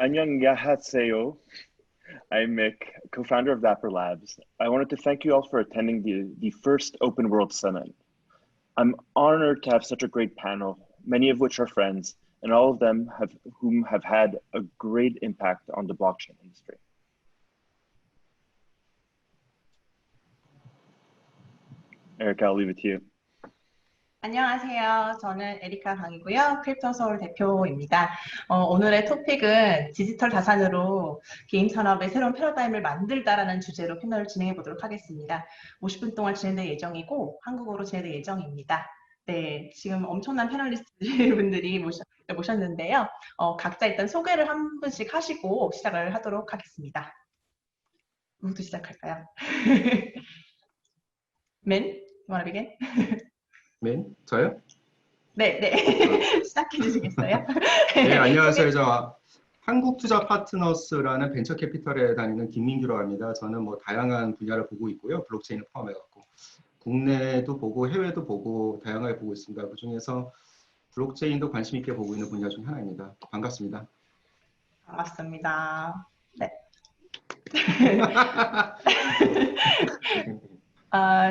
안녕하세요. I'm Mick, co-founder of Dapper Labs. I wanted to thank you all for attending the first Open World Summit. I'm honored to have such a great panel, many of which are friends, and all of them have had a great impact on the blockchain industry. Erica, I'll leave it to you. 안녕하세요. 저는 에리카 강이고요. 크립토 서울 대표입니다. 오늘의 토픽은 디지털 자산으로 게임 산업의 새로운 패러다임을 만들다라는 주제로 패널을 진행해 보도록 하겠습니다. 50분 동안 진행될 예정이고 한국어로 진행될 예정입니다. 네, 지금 엄청난 패널리스트 분들이 모셨는데요. 각자 일단 소개를 한 분씩 하시고 시작을 하도록 하겠습니다. 누구부터 시작할까요? 맨? You wanna begin? 맨? 저요? 네. 시작해 주시겠어요? 네, 안녕하세요. 저 한국투자 파트너스라는 벤처 캐피털에 다니는 김민규라고 합니다. 저는 뭐 다양한 분야를 보고 있고요. 블록체인을 포함해갖고. 국내도 보고 해외도 보고 다양하게 보고 있습니다. 그중에서 블록체인도 관심 있게 보고 있는 분야 중 하나입니다. 반갑습니다. 반갑습니다. 네.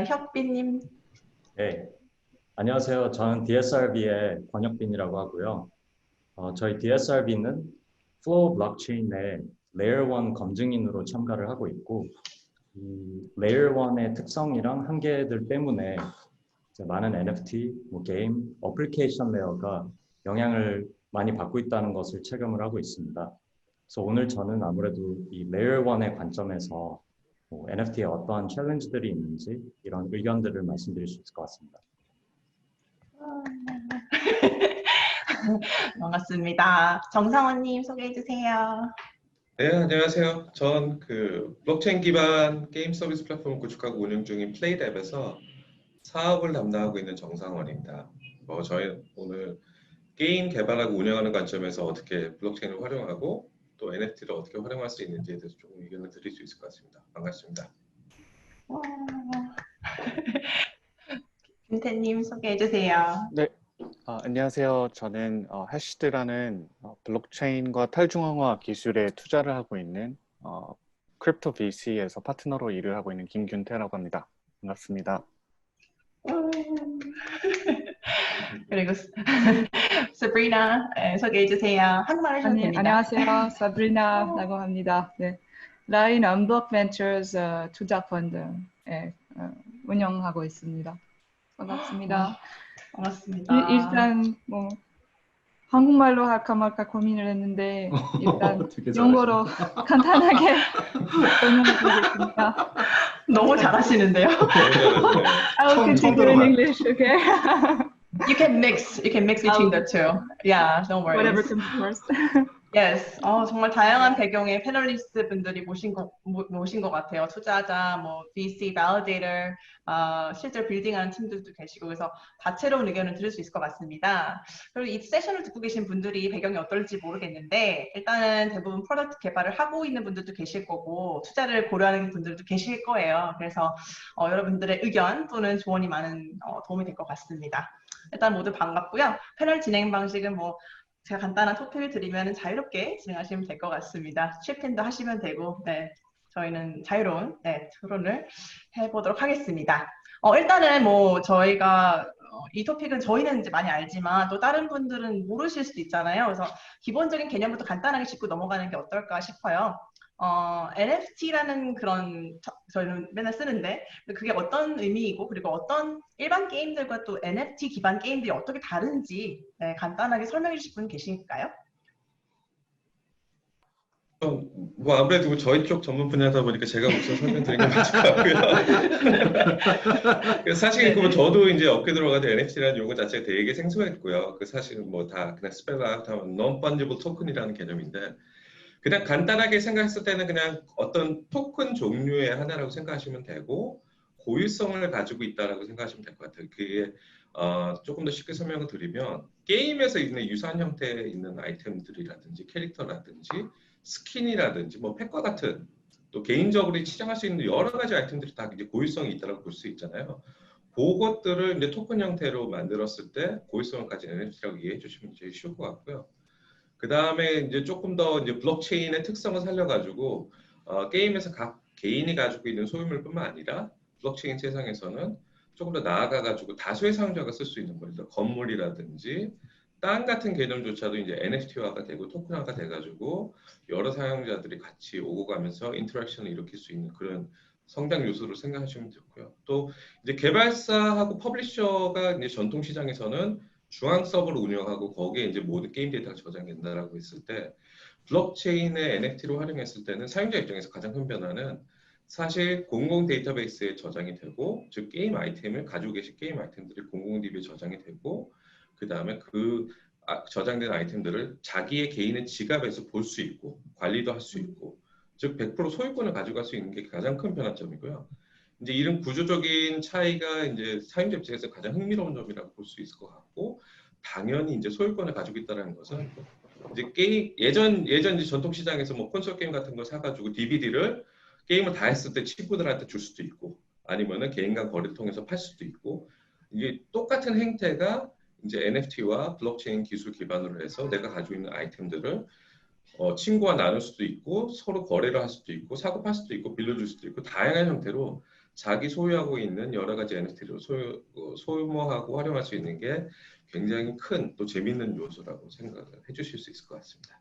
혁빈님. 네. 안녕하세요. 저는 DSRB의 권혁빈이라고 하고요. 저희 DSRB는 플로우 블록체인의 레이어 1 검증인으로 참가를 하고 있고 이 레이어 1의 특성이랑 한계들 때문에 이제 많은 NFT, 게임, 어플리케이션 레이어가 영향을 많이 받고 있다는 것을 체감을 하고 있습니다. 그래서 오늘 저는 아무래도 이 레이어 1의 관점에서 NFT에 어떠한 챌린지들이 있는지 이런 의견들을 말씀드릴 수 있을 것 같습니다. 반갑습니다. 정상원님 소개해 주세요. 네, 안녕하세요. 전 블록체인 기반 게임 서비스 플랫폼을 구축하고 운영 중인 플레이랩에서 사업을 담당하고 있는 정상원입니다. 저희 오늘 게임 개발하고 운영하는 관점에서 어떻게 블록체인을 활용하고 또 NFT를 어떻게 활용할 수 있는지에 대해서 조금 의견을 드릴 수 있을 것 같습니다. 반갑습니다. 김태님 소개해 주세요. 네, 안녕하세요. 저는 해시드라는 블록체인과 탈중앙화 기술에 투자를 하고 있는 크립토 VC에서 파트너로 일을 하고 있는 김균태라고 합니다. 반갑습니다. 그리고 사브리나 소개해 주세요. 한국말 하셔도 됩니다. 안녕하세요. 사브리나라고 합니다. 네. 라인 언블록 벤처스 투자 펀드 운영하고 있습니다. 반갑습니다. 반갑습니다. 일단 뭐 한국말로 할까 말까 고민을 했는데 일단 영어로 간단하게 설명드리겠습니다. 너무 잘하시는데요. I will continue in English, okay? You can mix between the two. Yeah, don't worry. Whatever comes first. Yes. 정말 다양한 배경의 패널리스트 분들이 모신 것 같아요. 투자자, VC, validator, 실제로 빌딩하는 팀들도 계시고 그래서 다채로운 의견을 들을 수 있을 것 같습니다. 그리고 이 세션을 듣고 계신 분들이 배경이 어떨지 모르겠는데 일단은 대부분 프로덕트 개발을 하고 있는 분들도 계실 거고 투자를 고려하는 분들도 계실 거예요. 그래서 여러분들의 의견 또는 조언이 많은 도움이 될 것 같습니다. 일단 모두 반갑고요. 패널 진행 방식은 제가 간단한 토픽을 드리면 자유롭게 진행하시면 될 것 같습니다. 칩핀도 하시면 되고, 네, 저희는 자유로운 토론을 해보도록 하겠습니다. 일단은 저희가 이 토픽은 저희는 이제 많이 알지만 또 다른 분들은 모르실 수도 있잖아요. 그래서 기본적인 개념부터 간단하게 짚고 넘어가는 게 어떨까 싶어요. NFT라는 그런 저희는 맨날 쓰는데 그게 어떤 의미이고 그리고 어떤 일반 게임들과 또 NFT 기반 게임들이 어떻게 다른지 간단하게 설명해 주실 분 계실까요? 아무래도 저희 쪽 전문 분야다 보니까 제가 우선 설명드리는 게 맞을 것 같고요. 사실 저도 이제 업계 들어가도 NFT라는 용어 자체가 되게 생소했고요. 사실은 다 그냥 스펠아웃하면 Non-Fungible Token이라는 개념인데 그냥 간단하게 생각했을 때는 그냥 어떤 토큰 종류의 하나라고 생각하시면 되고 고유성을 가지고 있다라고 생각하시면 될 것 같아요. 그게 조금 더 쉽게 설명을 드리면 게임에서 있는 유사한 형태에 있는 아이템들이라든지 캐릭터라든지 스킨이라든지 팩과 같은 또 개인적으로 치장할 수 있는 여러 가지 아이템들이 다 이제 고유성이 있다고 볼 수 있잖아요. 그것들을 이제 토큰 형태로 만들었을 때 고유성을 가진 NFT라고 이해해 주시면 제일 쉬울 것 같고요. 그 다음에 이제 조금 더 이제 블록체인의 특성을 살려가지고 게임에서 각 개인이 가지고 있는 소유물뿐만 아니라 블록체인 세상에서는 조금 더 나아가가지고 다수의 사용자가 쓸 수 있는 거예요. 건물이라든지 땅 같은 개념조차도 이제 NFT화가 되고 토큰화가 돼가지고 여러 사용자들이 같이 오고 가면서 인터랙션을 일으킬 수 있는 그런 성장 요소로 생각하시면 좋고요. 또 이제 개발사하고 퍼블리셔가 이제 전통 시장에서는 중앙 서버를 운영하고 거기에 이제 모든 게임 데이터가 저장된다라고 했을 때 블록체인의 NFT로 활용했을 때는 사용자 입장에서 가장 큰 변화는 사실 공공 데이터베이스에 저장이 되고 즉 게임 아이템을 가지고 계신 게임 아이템들이 공공 DB에 저장이 되고 그 다음에 그 저장된 아이템들을 자기의 개인의 지갑에서 볼 수 있고 관리도 할 수 있고 즉 100% 소유권을 가져갈 수 있는 게 가장 큰 변화점이고요. 이제 이런 구조적인 차이가 이제 사용자 입장에서 가장 흥미로운 점이라고 볼 수 있을 것 같고 당연히 이제 소유권을 가지고 있다는 것은 이제 게임 예전 이제 전통 시장에서 뭐 콘솔 게임 같은 거 사가지고 DVD를 게임을 다 했을 때 친구들한테 줄 수도 있고 아니면은 개인 간 거래를 통해서 팔 수도 있고 이게 똑같은 행태가 이제 NFT와 블록체인 기술 기반으로 해서 내가 가지고 있는 아이템들을 친구와 나눌 수도 있고 서로 거래를 할 수도 있고 사고 팔 수도 있고 빌려줄 수도 있고 다양한 형태로 자기 소유하고 있는 여러 가지 NFT를 소유하고 활용할 수 있는 게 굉장히 큰 또 재밌는 요소라고 생각을 해주실 수 있을 것 같습니다.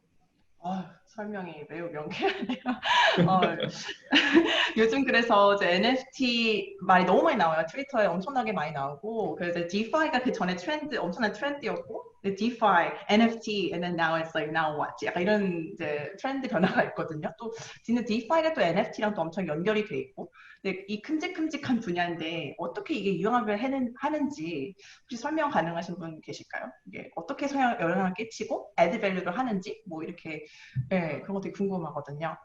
설명이 매우 명쾌하네요. 요즘 그래서 이제 NFT 말이 너무 많이 나와요. 트위터에 엄청나게 많이 나오고 그래서 DeFi가 그 전에 엄청난 트렌드였고 DeFi, NFT, and then now it's like now what? 약간 이런 이제 트렌드 변화가 있거든요. 또 진짜 DeFi가 또 NFT랑 또 엄청 연결이 돼 있고 근데 이 큼직큼직한 분야인데 어떻게 이게 유용하게 하는지 혹시 설명 가능하신 분 계실까요? 이게 어떻게 영향을 끼치고 애드 밸류를 하는지 뭐 이렇게 네, 그런 거 되게 궁금하거든요.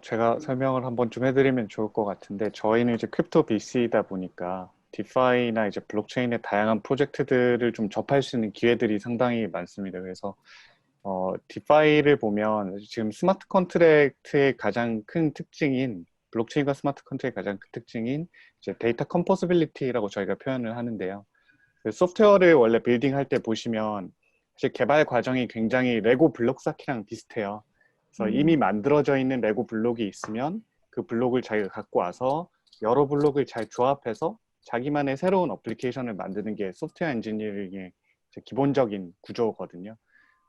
제가 설명을 한번 좀 해드리면 좋을 것 같은데 저희는 이제 크립토 VC이다 보니까 디파이나 이제 블록체인의 다양한 프로젝트들을 좀 접할 수 있는 기회들이 상당히 많습니다. 그래서 디파이를 보면 지금 스마트 컨트랙트의 가장 큰 특징인 블록체인과 스마트 컨트랙트의 가장 큰 특징인 이제 데이터 컴포서빌리티라고 저희가 표현을 하는데요. 그 소프트웨어를 원래 빌딩할 때 보시면 사실 개발 과정이 굉장히 레고 블록 쌓기랑 비슷해요. 그래서 이미 만들어져 있는 레고 블록이 있으면 그 블록을 자기가 갖고 와서 여러 블록을 잘 조합해서 자기만의 새로운 어플리케이션을 만드는 게 소프트웨어 엔지니어링의 기본적인 구조거든요.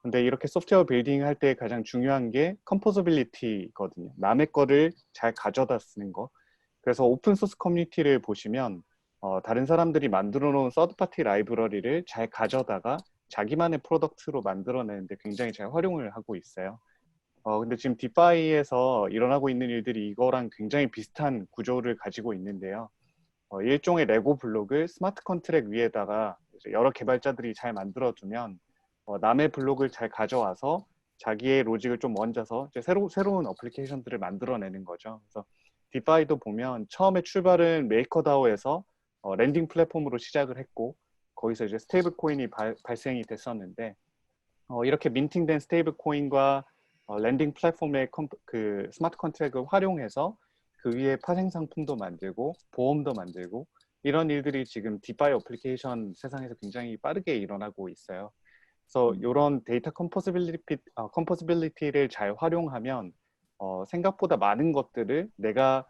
근데 이렇게 소프트웨어 빌딩 할 때 가장 중요한 게 컴포서빌리티거든요. 남의 거를 잘 가져다 쓰는 거. 그래서 오픈 소스 커뮤니티를 보시면 다른 사람들이 만들어 놓은 서드파티 라이브러리를 잘 가져다가 자기만의 프로덕트로 만들어내는데 굉장히 잘 활용을 하고 있어요. 근데 지금 디파이에서 일어나고 있는 일들이 이거랑 굉장히 비슷한 구조를 가지고 있는데요. 일종의 레고 블록을 스마트 컨트랙 위에다가 여러 개발자들이 잘 만들어두면 남의 블록을 잘 가져와서 자기의 로직을 좀 얹어서 이제 새로운 어플리케이션들을 만들어내는 거죠. 그래서 디파이도 보면 처음에 출발은 메이커다오에서 랜딩 플랫폼으로 시작을 했고 거기서 이제 스테이블 코인이 발생이 됐었는데 이렇게 민팅된 스테이블 코인과 랜딩 플랫폼의 그 스마트 컨트랙을 활용해서 그 위에 파생 상품도 만들고 보험도 만들고 이런 일들이 지금 디파이 어플리케이션 세상에서 굉장히 빠르게 일어나고 있어요. 그래서 이런 데이터 컴포지빌리티를 잘 활용하면 생각보다 많은 것들을 내가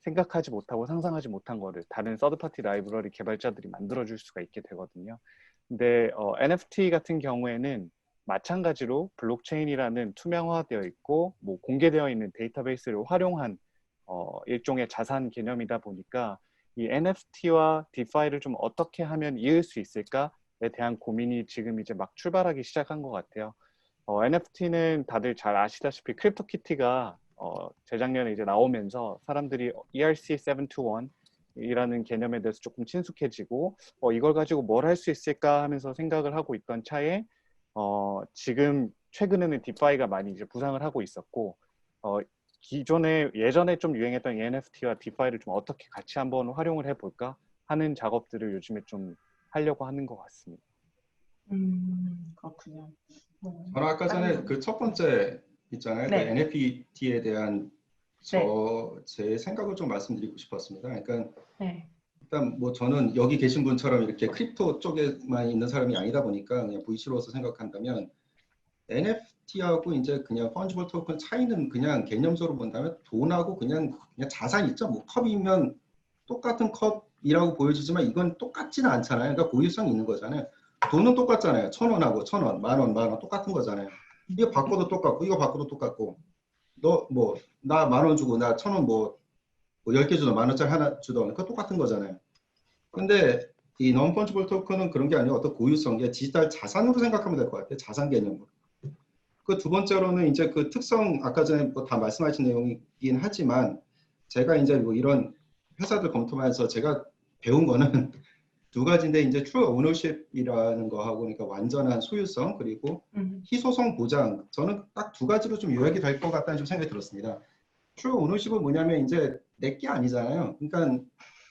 생각하지 못하고 상상하지 못한 거를 다른 서드파티 라이브러리 개발자들이 만들어줄 수가 있게 되거든요. 근데 NFT 같은 경우에는 마찬가지로 블록체인이라는 투명화되어 있고 뭐 공개되어 있는 데이터베이스를 활용한 일종의 자산 개념이다 보니까 이 NFT와 DeFi를 좀 어떻게 하면 이을 수 있을까에 대한 고민이 지금 이제 막 출발하기 시작한 것 같아요. NFT는 다들 잘 아시다시피 크립토키티가 재작년에 이제 나오면서 사람들이 ERC-721이라는 개념에 대해서 조금 친숙해지고 이걸 가지고 뭘 할 수 있을까 하면서 생각을 하고 있던 차에 지금 최근에는 디파이가 많이 이제 부상을 하고 있었고 예전에 좀 유행했던 NFT와 디파이를 좀 어떻게 같이 한번 활용을 해볼까 하는 작업들을 요즘에 좀 하려고 하는 것 같습니다. 그렇군요. 저는 아까 전에 그 첫 번째 있잖아요. 네. 그 NFT에 대한 네. 제 생각을 좀 말씀드리고 싶었습니다. 그러니까 네. 일단 뭐 저는 여기 계신 분처럼 이렇게 크립토 쪽에만 있는 사람이 아니다 보니까 그냥 VC로서 생각한다면 NFT하고 이제 그냥 펀지블 토큰 차이는 그냥 개념적으로 본다면 돈하고 그냥 자산 있죠. 뭐 컵이면 똑같은 컵이라고 보여지지만 이건 똑같지는 않잖아요. 그러니까 고유성이 있는 거잖아요. 돈은 똑같잖아요. 1,000원하고 1,000원, 만원 똑같은 거잖아요. 이거 바꿔도 똑같고 이거 바꿔도 똑같고 너 뭐 나 10,000원 주고 나 1,000원 뭐 10개 주던 10,000원짜리 하나 주던 그거 똑같은 거잖아요. 근데 이 non-fungible 토큰은 그런 게 아니고 어떤 고유성, 디지털 자산으로 생각하면 될 것 같아요. 자산 개념으로. 그 두 번째로는 이제 그 특성, 아까 전에 뭐 다 말씀하신 내용이긴 하지만 제가 이제 뭐 이런 회사들 검토하면서 제가 배운 거는 두 가지인데 이제 true ownership이라는 거하고 그러니까 완전한 소유성 그리고 희소성 보장. 저는 딱 두 가지로 좀 요약이 될 것 같다는 좀 생각이 들었습니다. true ownership은 뭐냐면 이제 내 게 아니잖아요. 그러니까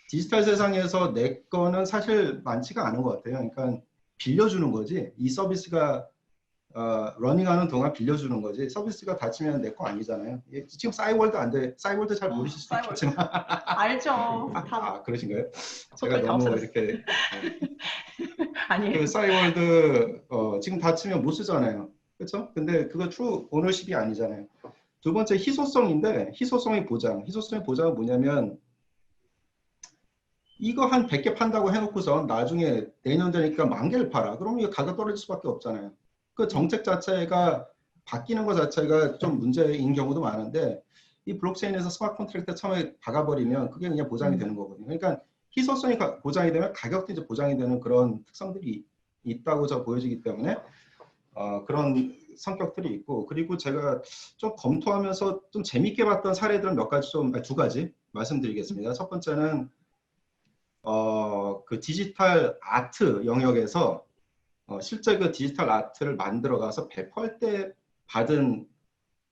디지털 세상에서 내 거는 사실 많지가 않은 것 같아요. 그러니까 빌려주는 거지. 이 서비스가 러닝하는 동안 빌려주는 거지. 서비스가 닫히면 내 거 아니잖아요. 지금 싸이월드 안 돼. 싸이월드 잘 모르실 수도 있겠지만. 알죠. 그러신가요? 제가 너무 이렇게 아니에요. 그 싸이월드 지금 닫히면 못 쓰잖아요. 그렇죠? 근데 그거 트루 오너십이 아니잖아요. 두 번째 희소성인데 희소성의 보장. 희소성의 보장은 뭐냐면 이거 한 100개 판다고 해놓고서 나중에 내년 되니까 10,000개를 팔아. 그러면 이거 가격 떨어질 수밖에 없잖아요. 그 정책 자체가 바뀌는 것 자체가 좀 문제인 경우도 많은데 이 블록체인에서 스마트 컨트랙트 처음에 박아버리면 그게 그냥 보장이 되는 거거든요. 그러니까 희소성이 보장이 되면 가격도 이제 보장이 되는 그런 특성들이 있다고 저 보여지기 때문에 그런 성격들이 있고 그리고 제가 좀 검토하면서 좀 재밌게 봤던 사례들은 몇 가지 두 가지 말씀드리겠습니다. 첫 번째는 그 디지털 아트 영역에서 실제 그 디지털 아트를 만들어 가서 배포할 때 받은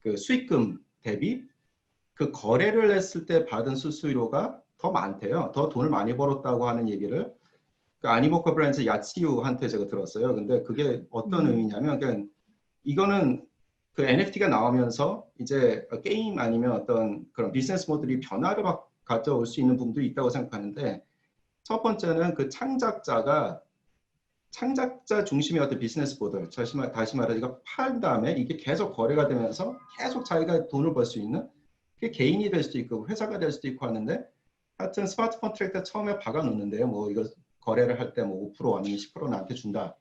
그 수익금 대비 그 거래를 했을 때 받은 수수료가 더 많대요. 더 돈을 많이 벌었다고 하는 얘기를 그 아니모커 브랜드 야치우한테 제가 들었어요. 근데 그게 어떤 의미냐면 그냥 이거는 그 NFT가 나오면서 이제 게임 아니면 어떤 그런 비즈니스 모델이 변화를 가져올 수 있는 부분도 있다고 생각하는데 첫 번째는 그 창작자 중심의 어떤 비즈니스 모델, 다시 말해서 이거 팔 다음에 이게 계속 거래가 되면서 계속 자기가 돈을 벌 수 있는 그게 개인이 될 수도 있고 회사가 될 수도 있고 하는데 하여튼 스마트 컨트랙트 처음에 박아놓는데요. 뭐 이거 거래를 할 때 뭐 5% 아니면 10% 나한테 준다.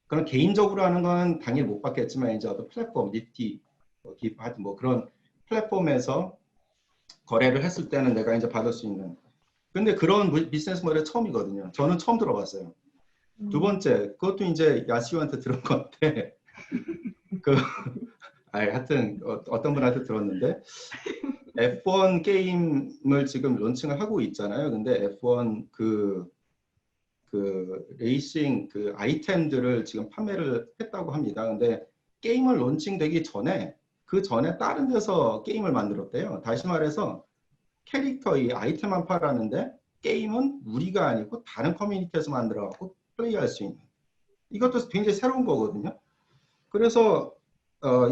그럼 개인적으로 하는 건 당연히 못 받겠지만 이제 어떤 플랫폼, 니프티, 하여튼 뭐 그런 플랫폼에서 거래를 했을 때는 내가 이제 받을 수 있는. 근데 그런 비즈니스 모델 처음이거든요. 저는 처음 들어봤어요. 두 번째, 그것도 이제 야시우한테 들은 건데, 하여튼 어떤 분한테 들었는데, F1 게임을 지금 론칭을 하고 있잖아요. 근데 F1 그 레이싱 그 아이템들을 지금 판매를 했다고 합니다. 근데 게임을 론칭되기 전에 그 전에 다른 데서 게임을 만들었대요. 다시 말해서 캐릭터 이 아이템만 팔았는데 게임은 우리가 아니고 다른 커뮤니티에서 만들어갖고 플레이할 수 있는 이것도 굉장히 새로운 거거든요. 그래서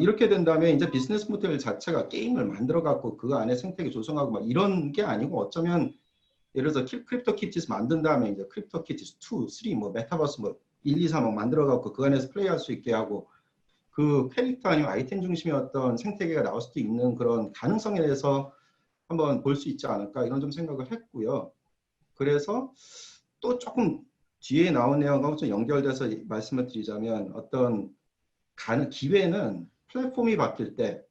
이렇게 된다면 이제 비즈니스 모델 자체가 게임을 만들어갖고 그 안에 생태계 조성하고 막 이런 게 아니고 어쩌면 예를 들어서 크립토 키티스 만든 다음에 이제 크립토 키티스 2, 3, 뭐 메타버스 뭐 1, 2, 3 만들어갖고 그 안에서 플레이할 수 있게 하고 그 캐릭터 아니면 아이템 중심의 어떤 생태계가 나올 수도 있는 그런 가능성에 대해서 한번 볼 수 있지 않을까 이런 좀 생각을 했고요. 그래서 또 조금 뒤에 나온 내용하고 좀 연결돼서 말씀을 드리자면 어떤 기회는 플랫폼이 바뀔 때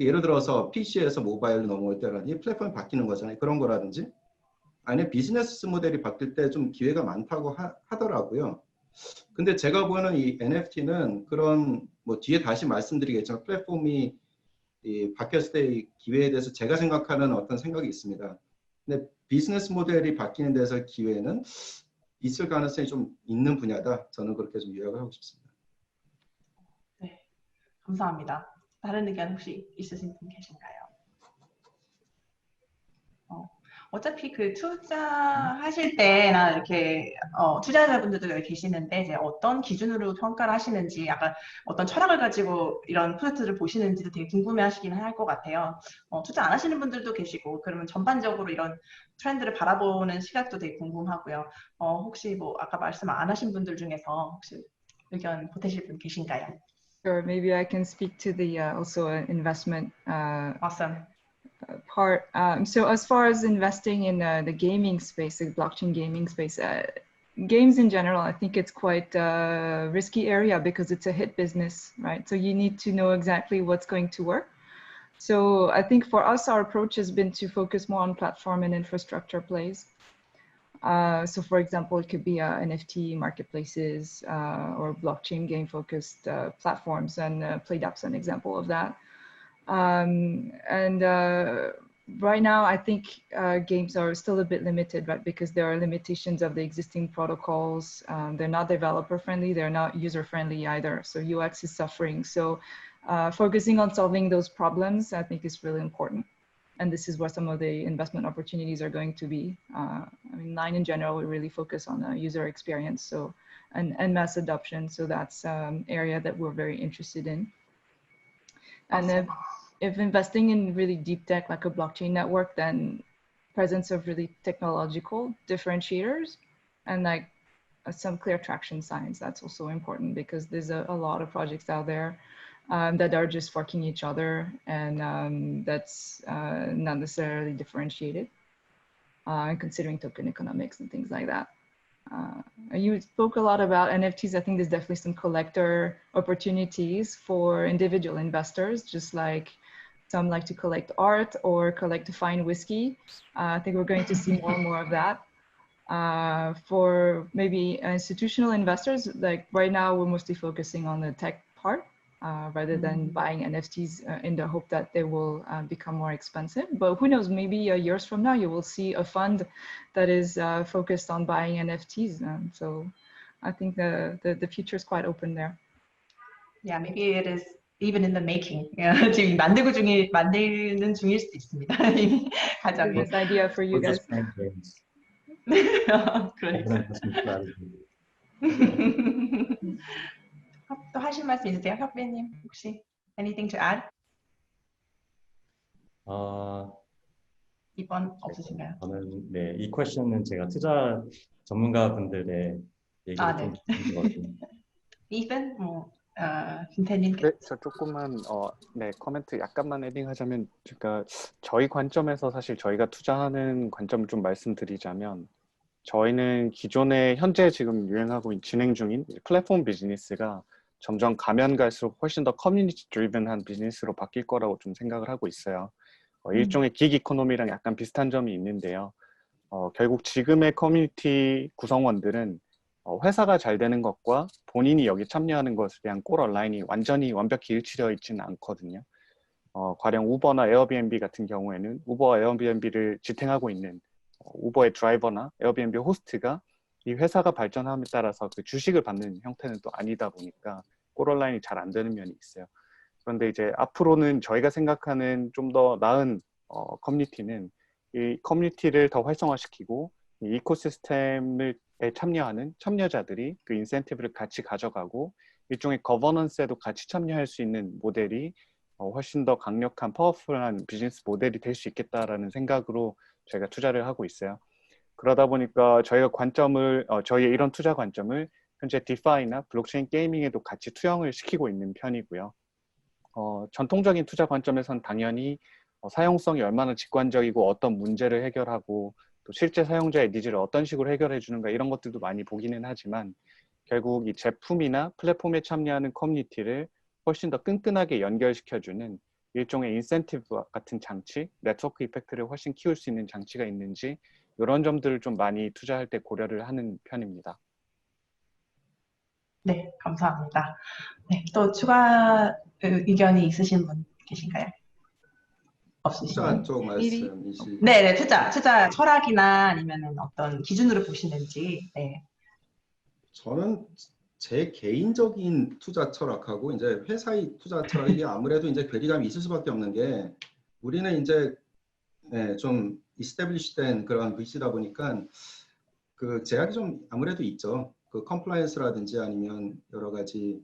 예를 들어서 PC에서 모바일로 넘어올 때라든지 플랫폼이 바뀌는 거잖아요. 그런 거라든지 아니면 비즈니스 모델이 바뀔 때 좀 기회가 많다고 하더라고요. 근데 제가 보는 이 NFT는 그런 뭐 뒤에 다시 말씀드리겠지만 플랫폼이 바뀌었을 때의 기회에 대해서 제가 생각하는 어떤 생각이 있습니다. 근데 비즈니스 모델이 바뀌는 데서 기회는 있을 가능성이 좀 있는 분야다. 저는 그렇게 좀 요약을 하고 싶습니다. 네, 감사합니다. 다른 의견 혹시 있으신 분 계신가요? 어차피 그 투자하실 때나 이렇게 투자자분들도 계시는데 이제 어떤 기준으로 평가를 하시는지 약간 어떤 철학을 가지고 이런 프로젝트를 보시는지도 되게 궁금해하시긴 할 것 같아요. 투자 안 하시는 분들도 계시고 그러면 전반적으로 이런 트렌드를 바라보는 시각도 되게 궁금하고요. 혹시 뭐 아까 말씀 안 하신 분들 중에서 혹시 의견 보태실 분 계신가요? Sure. Maybe I can speak to the also investment Awesome. part. So as far as investing in the gaming space, the blockchain gaming space, games in general, I think it's quite a risky area because it's a hit business, right? So you need to know exactly what's going to work. So I think for us, our approach has been to focus more on platform and infrastructure plays. So for example, it could be NFT marketplaces or blockchain game focused platforms, and PlayDApp's an example of that. Right now, I think games are still a bit limited, right? Because there are limitations of the existing protocols. They're not developer friendly. They're not user friendly either. So UX is suffering. So focusing on solving those problems, I think is really important. And this is where some of the investment opportunities are going to be. I mean, Line in general, we really focus on user experience, so and mass adoption. So that's area that we're very interested in. And if investing in really deep tech, like a blockchain network, then presence of really technological differentiators and like some clear traction signs. That's also important because there's a lot of projects out there that are just forking each other, and that's not necessarily differentiated, considering token economics and things like that. You spoke a lot about NFTs. I think there's definitely some collector opportunities for individual investors, just like some like to collect art or collect to find whiskey. I think we're going to see more and more of that. For maybe institutional investors, like right now, we're mostly focusing on the tech part rather than buying NFTs in the hope that they will become more expensive. But who knows, maybe years from now, you will see a fund that is focused on buying NFTs. So I think the future is quite open there. Yeah, maybe it is even in the making. Yeah, 지금 만드는 중일 수도 있습니다. 가장. This idea for you guys. 그러니까. 또 하실 말씀 있으세요, 협빈님? 혹시 anything to add? 이번 없으신가요? 저는 네, 이 퀘션은 제가 투자 전문가분들의 얘기를 좀 듣는 것 같아요. 이번 김태님. 네, 저 조금만 네, 코멘트 약간만 헤딩하자면, 그러니까 저희 관점에서 사실 저희가 투자하는 관점을 좀 말씀드리자면, 저희는 기존에 현재 지금 유행하고 진행 중인 플랫폼 비즈니스가 점점 가면 갈수록 훨씬 더 커뮤니티 드리븐한 비즈니스로 바뀔 거라고 좀 생각을 하고 있어요. 일종의 긱 이코노미랑 약간 비슷한 점이 있는데요. 결국 지금의 커뮤니티 구성원들은 회사가 잘 되는 것과 본인이 여기 참여하는 것에 대한 core 얼라인이 완벽히 일치되어 있지는 않거든요. 가령 우버나 에어비앤비 같은 경우에는 우버와 에어비앤비를 지탱하고 있는 우버의 드라이버나 에어비앤비 호스트가 이 회사가 발전함에 따라서 그 주식을 받는 형태는 또 아니다 보니까 core 얼라인이 잘 안 되는 면이 있어요. 그런데 이제 앞으로는 저희가 생각하는 좀 더 나은 커뮤니티는 이 커뮤니티를 더 활성화시키고 이 이코시스템에 참여하는 참여자들이 그 인센티브를 같이 가져가고 일종의 거버넌스에도 같이 참여할 수 있는 모델이 훨씬 더 강력한 파워풀한 비즈니스 모델이 될 수 있겠다라는 생각으로 저희가 투자를 하고 있어요. 그러다 보니까 저희가 저희의 이런 투자 관점을 현재 디파이나 블록체인 게이밍에도 같이 투영을 시키고 있는 편이고요. 전통적인 투자 관점에서는 당연히 사용성이 얼마나 직관적이고 어떤 문제를 해결하고 또 실제 사용자의 니즈를 어떤 식으로 해결해 주는가 이런 것들도 많이 보기는 하지만 결국 이 제품이나 플랫폼에 참여하는 커뮤니티를 훨씬 더 끈끈하게 연결시켜주는 일종의 인센티브 같은 장치, 네트워크 이펙트를 훨씬 키울 수 있는 장치가 있는지 이런 점들을 좀 많이 투자할 때 고려를 하는 편입니다. 네, 감사합니다. 네, 또 추가 의견이 있으신 분 계신가요? 없으시나요? 투자 쪽 말씀이시. 네, 투자 철학이나 아니면 어떤 기준으로 보시는지. 네. 저는 제 개인적인 투자 철학하고 이제 회사의 투자 철학이 아무래도 이제 괴리감이 있을 수밖에 없는 게 우리는 이제 좀 이스태블리시된 그런 VC다 보니까 그 제약이 좀 아무래도 있죠. 그 컴플라이언스라든지 아니면 여러 가지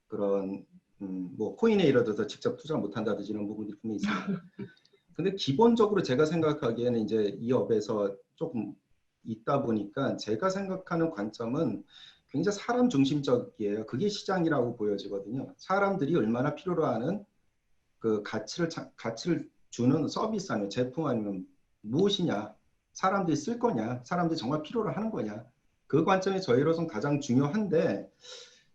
그런 뭐 코인에 예를 들어서 직접 투자 못한다든지 이런 부분들이 분명히 있습니다. 근데 기본적으로 제가 생각하기에는 이제 이 업에서 조금 있다 보니까 제가 생각하는 관점은 굉장히 사람 중심적이에요. 그게 시장이라고 보여지거든요. 사람들이 얼마나 필요로 하는 그 가치를 주는 서비스 아니면 제품 아니면 무엇이냐, 사람들이 쓸 거냐, 사람들이 정말 필요로 하는 거냐, 그 관점이 저희로서는 가장 중요한데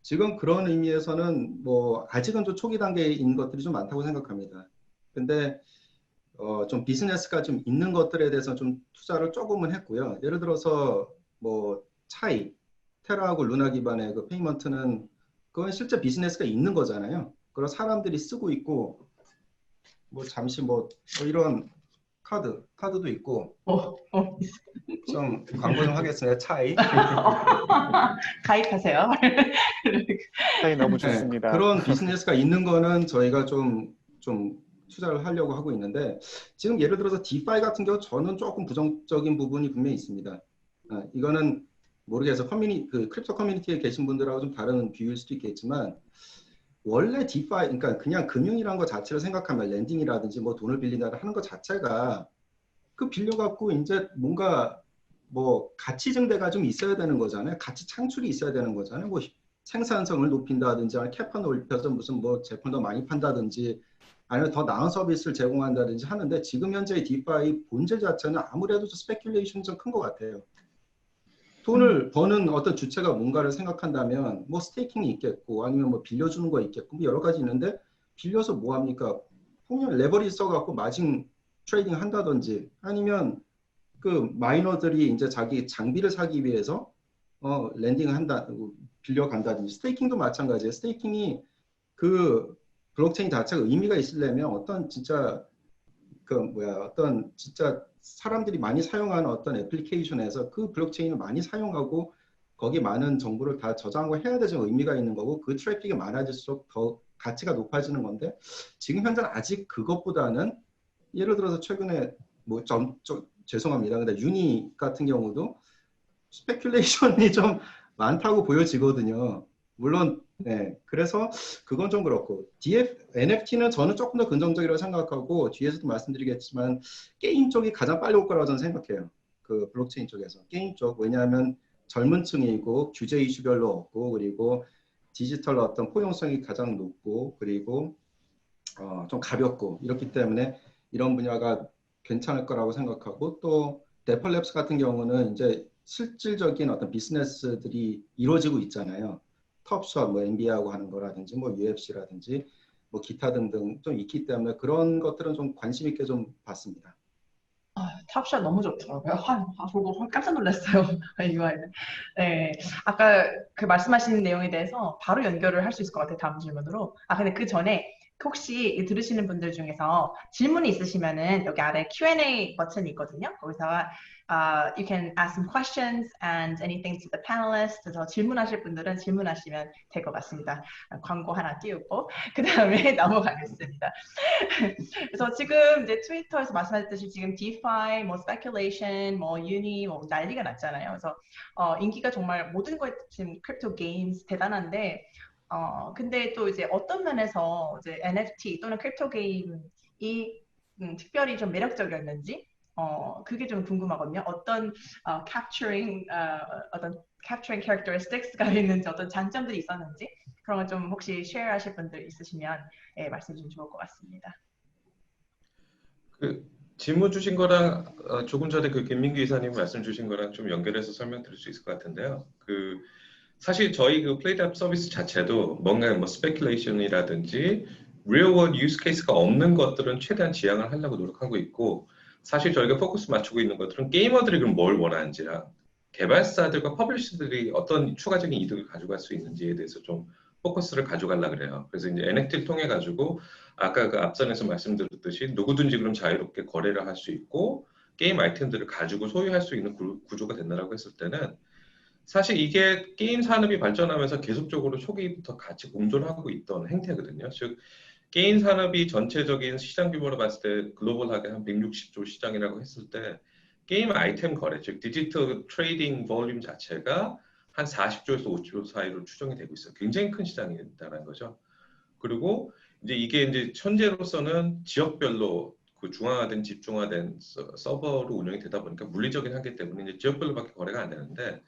지금 그런 의미에서는 뭐 아직은 좀 초기 단계인 것들이 좀 많다고 생각합니다. 근데 좀 비즈니스가 좀 있는 것들에 대해서 좀 투자를 조금은 했고요. 예를 들어서 뭐 차이, 테라하고 루나 기반의 그 페이먼트는 그건 실제 비즈니스가 있는 거잖아요. 그런 사람들이 쓰고 있고 뭐 잠시 뭐 이런 카드도 있고 좀 광고 좀 하겠습니다. 차이. 가입하세요. 차이 너무 좋습니다. 네, 그런 비즈니스가 있는 거는 저희가 좀 투자를 하려고 하고 있는데 지금 예를 들어서 디파이 같은 경우 저는 조금 부정적인 부분이 분명히 있습니다. 이거는 모르겠어요. 그 크립토 커뮤니티에 계신 분들하고 좀 다른 뷰일 수도 있겠지만 원래 디파이, 그러니까 그냥 금융이라는 것 자체를 생각하면 랜딩이라든지 뭐 돈을 빌린다 하는 것 자체가 그 빌려갖고 이제 뭔가 뭐 가치 증대가 좀 있어야 되는 거잖아요. 가치 창출이 있어야 되는 거잖아요. 뭐 생산성을 높인다든지 캐파 넓혀서 무슨 뭐 제품 더 많이 판다든지 아니면 더 나은 서비스를 제공한다든지 하는데 지금 현재의 디파이 본질 자체는 아무래도 스페큘레이션이 좀 큰 것 같아요. 돈을 버는 어떤 주체가 뭔가를 생각한다면 뭐 스테이킹이 있겠고 아니면 뭐 빌려주는 거 있겠고 여러 가지 있는데 빌려서 뭐 합니까? 그냥 레버리지 써갖고 마진 트레이딩 한다든지 아니면 그 마이너들이 이제 자기 장비를 사기 위해서 랜딩을 한다, 빌려간다든지 스테이킹도 마찬가지예요. 스테이킹이 그 블록체인 자체가 의미가 있으려면 어떤 진짜 어떤 진짜 사람들이 많이 사용하는 어떤 애플리케이션에서 그 블록체인을 많이 사용하고 거기 많은 정보를 다 저장하고 해야 되는 의미가 있는 거고 그 트래픽이 많아질수록 더 가치가 높아지는 건데 지금 현재는 아직 그것보다는 예를 들어서 최근에 뭐 죄송합니다. 근데 유니 같은 경우도 스페큘레이션이 좀 많다고 보여지거든요. 물론 네, 그래서 그건 좀 그렇고 NFT는 저는 조금 더 긍정적이라고 생각하고 뒤에서도 말씀드리겠지만 게임 쪽이 가장 빨리 올 거라고 저는 생각해요. 그 블록체인 쪽에서 게임 쪽 왜냐하면 젊은 층이고 규제 이슈별로 없고 그리고 디지털 어떤 포용성이 가장 높고 그리고 좀 가볍고 이렇기 때문에 이런 분야가 괜찮을 거라고 생각하고 또 데펄랩스 같은 경우는 이제 실질적인 어떤 비즈니스들이 이루어지고 있잖아요. 텁샷, 뭐 NBA하고 하는 거라든지, 뭐 UFC라든지, 뭐 기타 등등 좀 있기 때문에 그런 것들은 좀 관심 있게 좀 봤습니다. 탑샷 너무 좋더라고요. 보고 깜짝 놀랐어요. UI는. 네, 아까 그 말씀하신 내용에 대해서 바로 연결을 할 수 있을 것 같아요. 다음 질문으로. 근데 그 전에 혹시 들으시는 분들 중에서 질문이 있으시면은 여기 아래 Q&A 버튼이 있거든요. 거기서 you can ask some questions and anything to the panelists. 그래서 질문하실 분들은 질문하시면 될 것 같습니다. 광고 하나 띄우고 그 다음에 넘어가겠습니다. 그래서 지금 이제 트위터에서 말씀하셨듯이 지금 DeFi, 뭐 speculation, 뭐 uni, 뭐 난리가 났잖아요. 그래서 인기가 정말 모든 거에 지금 크립토 게임스 대단한데. 근데 또 이제 어떤 면에서 이제 NFT 또는 크립토 게임이 특별히 좀 매력적이었는지 그게 좀 궁금하거든요. 어떤 capturing characteristics가 있는지 어떤 장점들이 있었는지 그런 걸 좀 혹시 쉐어하실 분들 있으시면 말씀 좀 좋을 것 같습니다. 그 질문 주신 거랑 조금 전에 그 김민규 이사님 말씀 주신 거랑 좀 연결해서 설명드릴 수 있을 것 같은데요. 사실 저희 그 플레이답 서비스 자체도 뭔가 뭐 스페큘레이션이라든지 real world use case가 없는 것들은 최대한 지양을 하려고 노력하고 있고 사실 저희가 포커스 맞추고 있는 것들은 게이머들이 그럼 뭘 원하는지랑 개발사들과 퍼블리셔들이 어떤 추가적인 이득을 가져갈 수 있는지에 대해서 좀 포커스를 가져가려고 그래요. 그래서 이제 NFT를 통해 가지고 아까 그 앞선에서 말씀드렸듯이 누구든지 그럼 자유롭게 거래를 할 수 있고 게임 아이템들을 가지고 소유할 수 있는 구조가 된다라고 했을 때는 사실 이게 게임 산업이 발전하면서 계속적으로 초기부터 같이 공존하고 있던 행태거든요. 즉 게임 산업이 전체적인 시장 규모로 봤을 때 글로벌하게 한 160조 시장이라고 했을 때 게임 아이템 거래, 즉 디지털 트레이딩 볼륨 자체가 한 40조에서 50조 사이로 추정이 되고 있어요. 굉장히 큰 시장이다라는 거죠. 그리고 이게 이제 현재로서는 지역별로 그 중앙화된 집중화된 서버로 운영이 되다 보니까 물리적인 한계 때문에 이제 지역별로밖에 거래가 안 되는데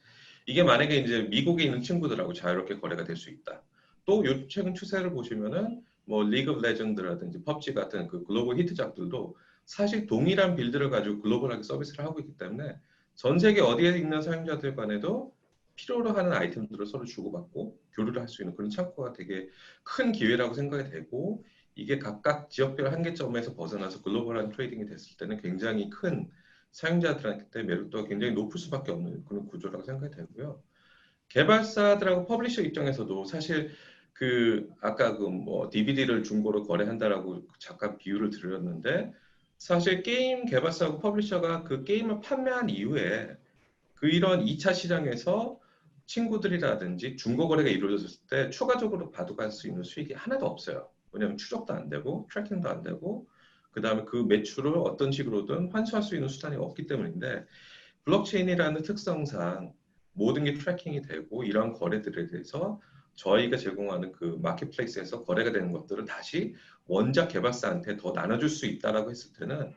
이게 만약에 이제 미국에 있는 친구들하고 자유롭게 거래가 될 수 있다. 또 요 최근 추세를 보시면은 뭐 리그 오브 레전드라든지 펍지 같은 그 글로벌 히트작들도 사실 동일한 빌드를 가지고 글로벌하게 서비스를 하고 있기 때문에 전 세계 어디에 있는 사용자들 간에도 필요로 하는 아이템들을 서로 주고받고 교류를 할 수 있는 그런 창구가 되게 큰 기회라고 생각이 되고 이게 각각 지역별 한계점에서 벗어나서 글로벌한 트레이딩이 됐을 때는 굉장히 큰 사용자들한테 매력도가 굉장히 높을 수밖에 없는 그런 구조라고 생각이 되고요. 개발사들하고 퍼블리셔 입장에서도 사실 그 아까 그 뭐 DVD를 중고로 거래한다라고 잠깐 비유를 드렸는데 사실 게임 개발사하고 퍼블리셔가 그 게임을 판매한 이후에 그 이런 2차 시장에서 친구들이라든지 중고 거래가 이루어졌을 때 추가적으로 받아갈 수 있는 수익이 하나도 없어요. 왜냐하면 추적도 안 되고 트래킹도 안 되고 그 다음에 그 매출을 어떤 식으로든 환수할 수 있는 수단이 없기 때문인데 블록체인이라는 특성상 모든 게 트래킹이 되고 이런 거래들에 대해서 저희가 제공하는 그 마켓플레이스에서 거래가 되는 것들을 다시 원작 개발사한테 더 나눠줄 수 있다라고 했을 때는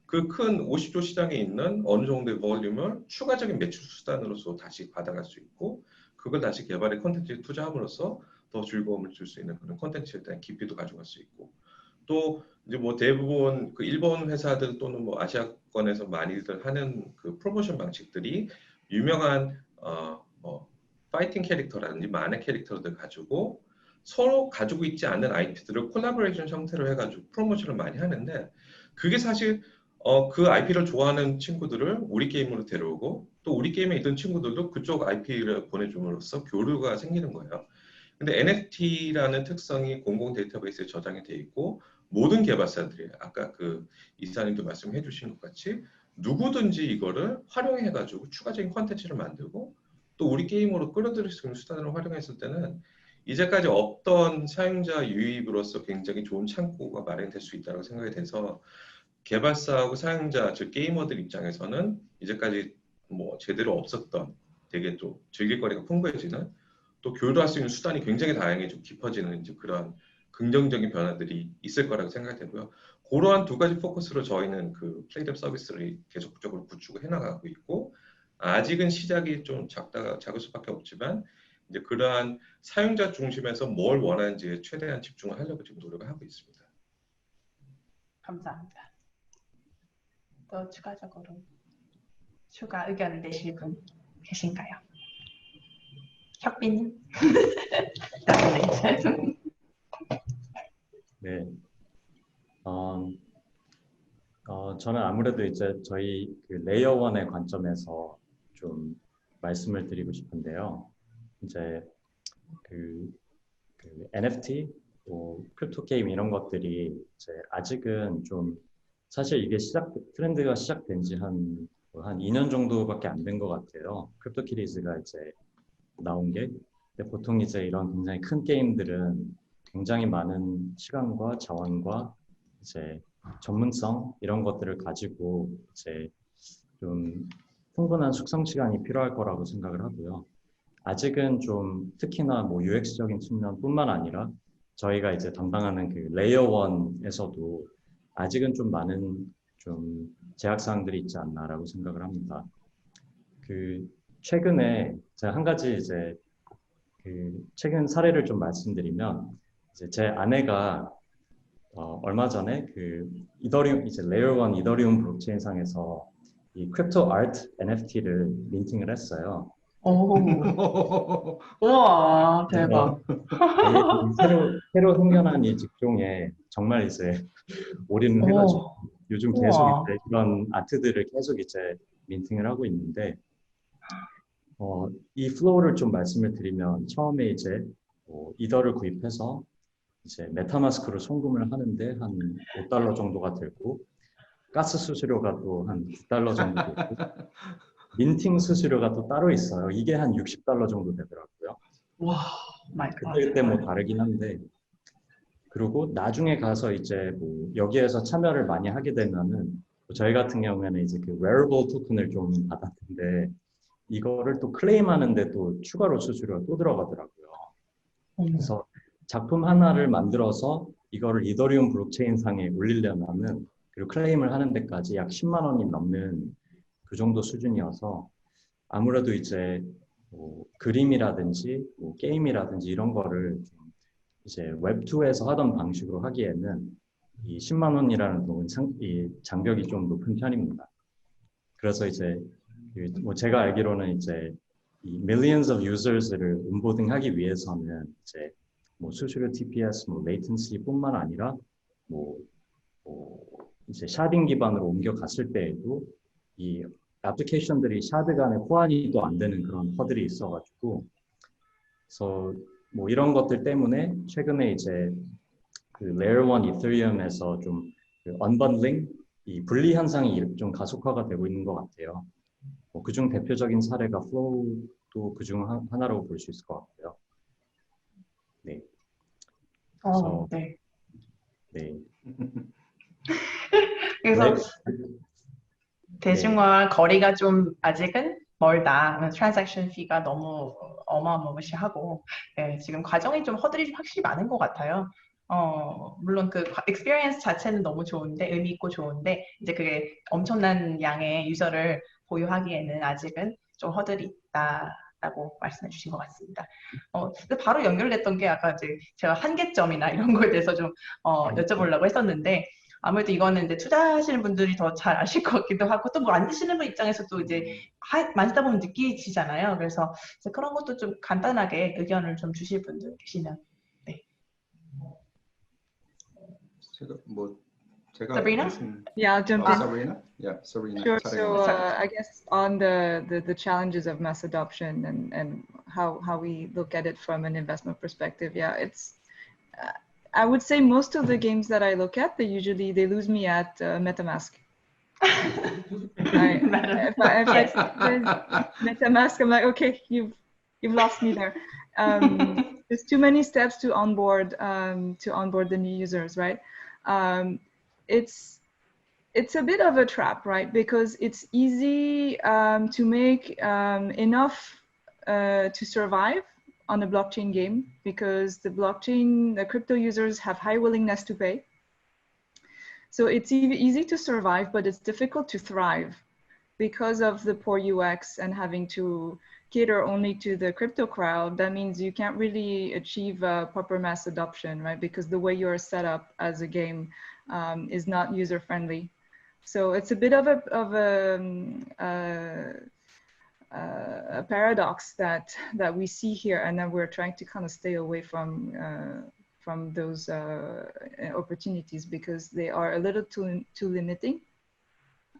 그 큰 50조 시장에 있는 어느 정도의 볼륨을 추가적인 매출 수단으로서 다시 받아갈 수 있고 그걸 다시 개발의 콘텐츠에 투자함으로써 더 즐거움을 줄 수 있는 그런 콘텐츠에 대한 깊이도 가져갈 수 있고 또 이제 뭐 대부분 그 일본 회사들 또는 뭐 아시아권에서 많이들 하는 그 프로모션 방식들이 유명한 뭐 파이팅 캐릭터라든지 만화 캐릭터들 가지고 서로 가지고 있지 않는 IP들을 콜라보레이션 형태로 해가지고 프로모션을 많이 하는데 그게 사실 그 IP를 좋아하는 친구들을 우리 게임으로 데려오고 또 우리 게임에 있던 친구들도 그쪽 IP를 보내줌으로써 교류가 생기는 거예요. 근데 NFT라는 특성이 공공 데이터베이스에 저장이 돼 있고 모든 개발사들이 아까 그 이사님도 말씀해 주신 것 같이 누구든지 이거를 활용해 가지고 추가적인 콘텐츠를 만들고 또 우리 게임으로 끌어들일 수 있는 수단으로 활용했을 때는 이제까지 없던 사용자 유입으로서 굉장히 좋은 창구가 마련될 수 있다고 생각이 돼서 개발사하고 사용자 즉 게이머들 입장에서는 이제까지 뭐 제대로 없었던 되게 또 즐길 거리가 풍부해지는 또 교류할 수 있는 수단이 굉장히 다양해지고 깊어지는 이제 그런 긍정적인 변화들이 있을 거라고 생각이 되고요. 그러한 두 가지 포커스로 저희는 그 플레이랩 서비스를 계속적으로 구축을 해나가고 있고 아직은 시작이 좀 작을 수밖에 없지만 이제 그러한 사용자 중심에서 뭘 원하는지에 최대한 집중을 하려고 지금 노력을 하고 있습니다. 감사합니다. 또 추가적으로 추가 의견 내실 분 계신가요? 혁빈님? 네. 저는 아무래도 이제 저희 그 레이어 1의 관점에서 좀 말씀을 드리고 싶은데요. 이제 그 NFT, 뭐 크립토 게임 이런 것들이 이제 아직은 좀 사실 이게 트렌드가 시작된 지 한 2년 정도밖에 안 된 것 같아요. 크립토키티즈가 이제 나온 게. 근데 보통 이제 이런 굉장히 큰 게임들은 굉장히 많은 시간과 자원과 이제 전문성 이런 것들을 가지고 이제 좀 충분한 숙성 시간이 필요할 거라고 생각을 하고요. 아직은 좀 특히나 뭐 UX적인 측면뿐만 아니라 저희가 이제 담당하는 그 레이어 1에서도 아직은 좀 많은 좀 제약사항들이 있지 않나라고 생각을 합니다. 그 최근에 제가 한 가지 이제 그 최근 사례를 좀 말씀드리면 이제 제 아내가 얼마 전에 그 이더리움 이제 레이어 1 이더리움 블록체인 상에서 이 크립토 아트 NFT를 민팅을 했어요. 오, 우와, 대박. 새로 생겨난 이 직종에 정말 이제 올인을 해가지고 요즘 계속 이제 이런 아트들을 계속 이제 민팅을 하고 있는데 이 플로우를 좀 말씀을 드리면 처음에 이제 이더를 구입해서 이제 메타마스크로 송금을 하는데 한 $5 정도가 들고 가스 수수료가 또 한 $9 정도 들고 민팅 수수료가 또 따로 있어요. 이게 한 $60 정도 되더라고요. 와, 마이 갓. 그때 뭐 다르긴 한데 그리고 나중에 가서 이제 뭐 여기에서 참여를 많이 하게 되면은 저희 같은 경우에는 이제 그 wearable 토큰을 좀 받았는데 이거를 또 클레임하는데 또 추가로 수수료가 또 들어가더라고요. 그래서 작품 하나를 만들어서 이거를 이더리움 블록체인 상에 올리려면은 그리고 클레임을 하는 데까지 약 10만 원이 넘는 그 정도 수준이어서 아무래도 이제 뭐 그림이라든지 뭐 게임이라든지 이런 거를 좀 이제 웹2에서 하던 방식으로 하기에는 이 10만 원이라는 이 장벽이 좀 높은 편입니다. 그래서 이제 뭐 제가 알기로는 이제 이 millions of users를 온보딩하기 위해서는 이제 뭐 수수료 TPS, 뭐 latency뿐만 아니라 뭐 이제 샤딩 기반으로 옮겨갔을 때에도 이 애플리케이션들이 샤드 간에 호환이 또 안 되는 그런 허들이 있어가지고, 그래서 뭐 이런 것들 때문에 최근에 이제 그 레이어 1 이더리움에서 좀 그 언번들링, 이 분리 현상이 좀 가속화가 되고 있는 것 같아요. 뭐 그중 대표적인 사례가 플로우도 그중 하나라고 볼 수 있을 것 같고요. 네. 그래서 네. 네. 그래서 네. 대중과 거리가 좀 아직은 멀다. 트랜잭션 피가 너무 어마어마시하고, 네, 지금 과정이 좀 허들이 좀 확실히 많은 것 같아요. 물론 그 experience 자체는 너무 좋은데, 의미 있고 좋은데, 이제 그게 엄청난 양의 유저를 보유하기에는 아직은 좀 허들이 있다라고 말씀해 주신 것 같습니다. 근데 바로 연결됐던 게 아까 이제 제가 한계점이나 이런 거에 대해서 좀 여쭤보려고 했었는데, 아무래도 이거는 이제 투자하시는 분들이 더 잘 아실 것 같기도 하고, 또 뭐 안 드시는 분 입장에서도 이제 만지다 보면 느끼시잖아요. 그래서 그런 것도 좀 간단하게 의견을 좀 주실 분들 계시면. 네. 제가 Sabrina? Yeah, I'll jump in. Sabrina? Yeah, Sabrina. Sure. So Sorry. I guess on the challenges of mass adoption and how we look at it from an investment perspective, yeah, it's I would say most of the games that I look at, they lose me at MetaMask. If I see MetaMask, I'm like, okay, you've lost me there. There's too many steps to onboard the new users, right? It's a bit of a trap, right? Because it's easy to make enough to survive on a blockchain game, because the crypto users have high willingness to pay. So it's easy to survive, but it's difficult to thrive because of the poor UX and having to cater only to the crypto crowd. That means you can't really achieve proper mass adoption, right? Because the way you're set up as a game is not user friendly. So it's a bit of a paradox that we see here, and then we're trying to kind of stay away from those opportunities because they are a little too limiting.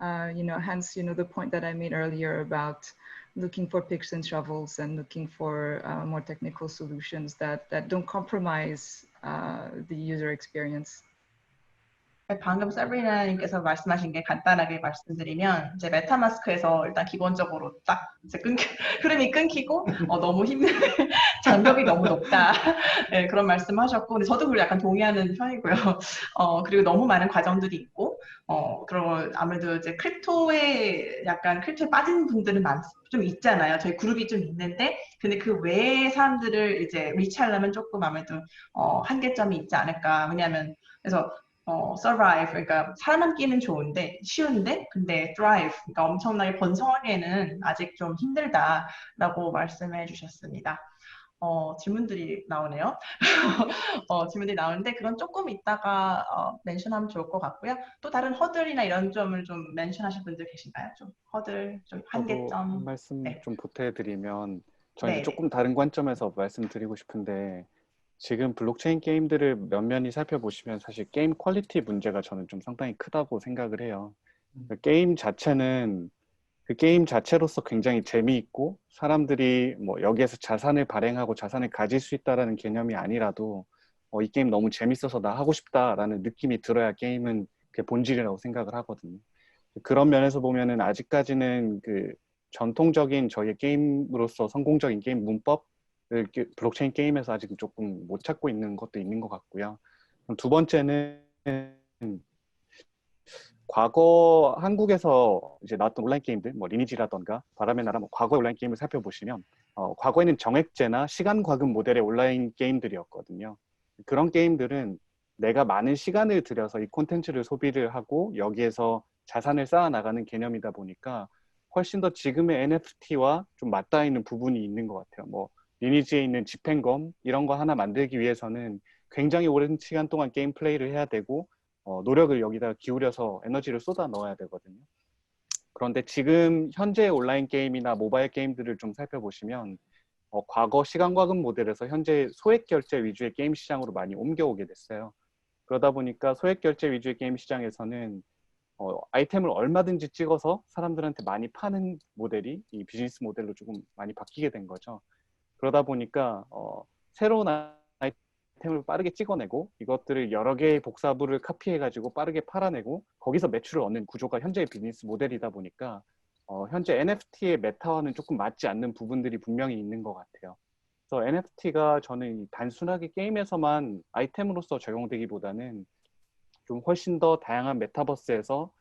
Hence, the point that I made earlier about looking for picks and shovels and looking for more technical solutions that don't compromise the user experience. 방금 세브리나님께서 말씀하신 게 간단하게 말씀드리면, 이제 메타마스크에서 일단 기본적으로 딱 이제 흐름이 끊기고 너무 힘든 장벽이 너무 높다. 네, 그런 말씀하셨고, 근데 저도 약간 동의하는 편이고요. 그리고 너무 많은 과정들이 있고, 그리고 아무래도 이제 크립토에 빠진 분들은 좀 있잖아요. 저희 그룹이 좀 있는데, 근데 그 외의 사람들을 이제 리치하려면 조금 아무래도 한계점이 있지 않을까. 왜냐하면 그래서 survive, 그러니까 살아남기는 쉬운데, 근데 thrive, 그러니까 엄청나게 번성하기에는 아직 좀 힘들다라고 말씀해 주셨습니다. 질문들이 나오네요. 질문들이 나오는데, 그건 조금 이따가 멘션하면 좋을 것 같고요. 또 다른 허들이나 이런 점을 좀 멘션하실 분들 계신가요? 좀 허들, 좀 한계점. 한 말씀 네. 좀 보태드리면, 저는 네. 조금 다른 관점에서 말씀드리고 싶은데, 지금 블록체인 게임들을 면면히 살펴보시면 사실 게임 퀄리티 문제가 저는 좀 상당히 크다고 생각을 해요. 게임 자체는 그 게임 자체로서 굉장히 재미있고, 사람들이 뭐 여기에서 자산을 발행하고 자산을 가질 수 있다라는 개념이 아니라도 이 게임 너무 재밌어서 나 하고 싶다라는 느낌이 들어야 게임은 그게 본질이라고 생각을 하거든요. 그런 면에서 보면은 아직까지는 그 전통적인 저희의 게임으로서 성공적인 게임 문법 블록체인 게임에서 아직 조금 못 찾고 있는 것도 있는 것 같고요. 두 번째는 과거 한국에서 이제 나왔던 온라인 게임들, 뭐 리니지라던가 바람의 나라, 뭐 과거의 온라인 게임을 살펴보시면 과거에는 정액제나 시간 과금 모델의 온라인 게임들이었거든요. 그런 게임들은 내가 많은 시간을 들여서 이 콘텐츠를 소비를 하고 여기에서 자산을 쌓아 나가는 개념이다 보니까 훨씬 더 지금의 NFT와 좀 맞닿아 있는 부분이 있는 것 같아요. 뭐 리니지에 있는 집행검 이런 거 하나 만들기 위해서는 굉장히 오랜 시간 동안 게임 플레이를 해야 되고 노력을 여기다 기울여서 에너지를 쏟아 넣어야 되거든요. 그런데 지금 현재 온라인 게임이나 모바일 게임들을 좀 살펴보시면 과거 시간과금 모델에서 현재 소액 결제 위주의 게임 시장으로 많이 옮겨오게 됐어요. 그러다 보니까 소액 결제 위주의 게임 시장에서는 아이템을 얼마든지 찍어서 사람들한테 많이 파는 모델이 이 비즈니스 모델로 조금 많이 바뀌게 된 거죠. 그러다 보니까 새로운 아이템을 빠르게 찍어내고 이것들을 여러 개의 복사부를 카피해가지고 빠르게 팔아내고 거기서 매출을 얻는 구조가 현재의 비즈니스 모델이다 보니까 현재 NFT의 메타와는 조금 맞지 않는 부분들이 분명히 있는 것 같아요. 그래서 NFT가 저는 단순하게 게임에서만 아이템으로서 적용되기보다는 좀 훨씬 더 다양한 메타버스에서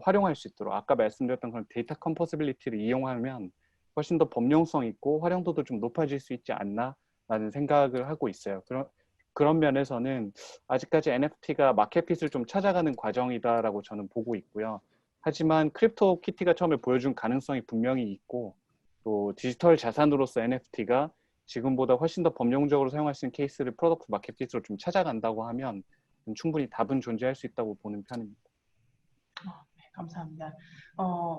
활용할 수 있도록 아까 말씀드렸던 그런 데이터 컴포지빌리티를 이용하면 훨씬 더 범용성 있고 활용도도 좀 높아질 수 있지 않나라는 생각을 하고 있어요. 그런 면에서는 아직까지 NFT가 마켓핏을 좀 찾아가는 과정이다라고 저는 보고 있고요. 하지만 크립토 키티가 처음에 보여준 가능성이 분명히 있고 또 디지털 자산으로서 NFT가 지금보다 훨씬 더 범용적으로 사용할 수 있는 케이스를 프로덕트 마켓핏으로 좀 찾아간다고 하면 충분히 답은 존재할 수 있다고 보는 편입니다. 네, 감사합니다.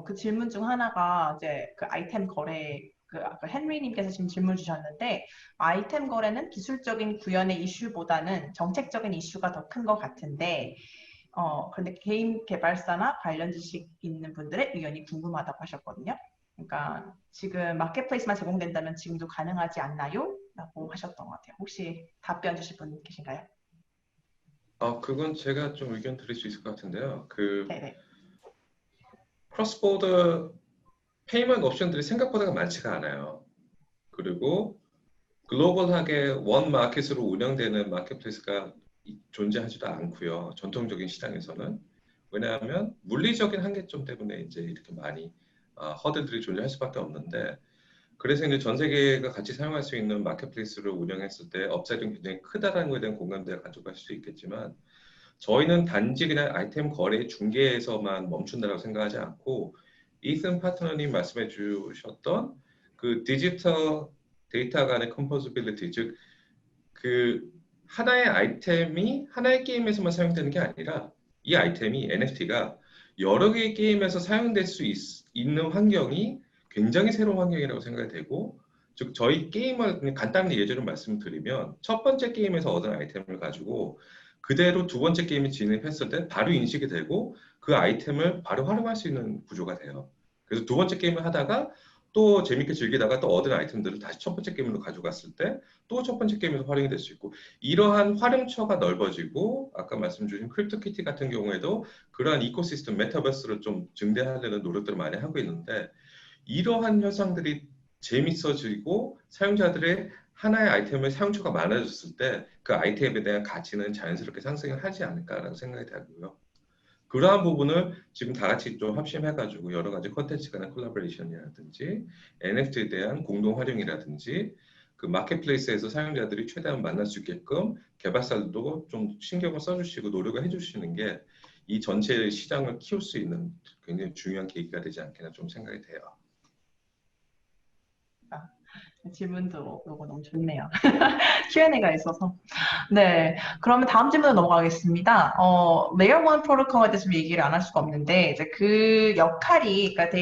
그 질문 중 하나가 이제 그 아이템 거래 아까 헨리님께서 지금 질문 주셨는데 아이템 거래는 기술적인 구현의 이슈보다는 정책적인 이슈가 더 큰 것 같은데 그런데 게임 개발사나 관련 지식 있는 분들의 의견이 궁금하다고 하셨거든요. 그러니까 지금 마켓플레이스만 제공된다면 지금도 가능하지 않나요? 라고 하셨던 것 같아요. 혹시 답변 주실 분 계신가요? 그건 제가 좀 의견 드릴 수 있을 것 같은데요. 네네. 크로스보더 페이먼트 옵션들이 생각보다 많지가 않아요. 그리고 글로벌하게 원 마켓으로 운영되는 마켓플레이스가 존재하지도 않고요. 전통적인 시장에서는. 왜냐하면 물리적인 한계점 때문에 이제 이렇게 많이 허들들이 존재할 수밖에 없는데 그래서 이제 전 세계가 같이 사용할 수 있는 마켓플레이스를 운영했을 때 업사이드는 굉장히 크다라는 것에 대한 공감대가 가져갈 수 있겠지만 저희는 단지 그냥 아이템 거래 중개에서만 멈춘다고 생각하지 않고 이슨 파트너님 말씀해 주셨던 그 디지털 데이터 간의 컴포지빌리티 즉 그 하나의 아이템이 하나의 게임에서만 사용되는 게 아니라 이 아이템이 NFT가 여러 개의 게임에서 사용될 수 있는 환경이 굉장히 새로운 환경이라고 생각이 되고 즉 저희 게임을 간단히 예제로 말씀드리면 첫 번째 게임에서 얻은 아이템을 가지고 그대로 두 번째 게임이 진입했을 때 바로 인식이 되고 그 아이템을 바로 활용할 수 있는 구조가 돼요. 그래서 두 번째 게임을 하다가 또 재밌게 즐기다가 또 얻은 아이템들을 다시 첫 번째 게임으로 가져갔을 때 또 첫 번째 게임에서 활용이 될 수 있고 이러한 활용처가 넓어지고 아까 말씀 주신 크립토키티 같은 경우에도 그러한 이코시스템 메타버스를 좀 증대하려는 노력들을 많이 하고 있는데 이러한 현상들이 재밌어지고 사용자들의 하나의 아이템의 사용처가 많아졌을 때 그 아이템에 대한 가치는 자연스럽게 상승을 하지 않을까라고 생각이 되고요. 그러한 부분을 지금 다 같이 좀 합심해가지고 여러 가지 콘텐츠 간의 콜라보레이션이라든지 NFT에 대한 공동 활용이라든지 그 마켓플레이스에서 사용자들이 최대한 만날 수 있게끔 개발사들도 좀 신경을 써주시고 노력을 해주시는 게 이 전체 시장을 키울 수 있는 굉장히 중요한 계기가 되지 않겠나 좀 생각이 돼요. 질문도 이거 너무 좋네요. Q&A가 있어서. 네, 그러면 다음 질문으로 넘어가겠습니다. Layer 1 프로토콜에 대해서 얘기를 안 할 수가 없는데 이제 그 역할이 그러니까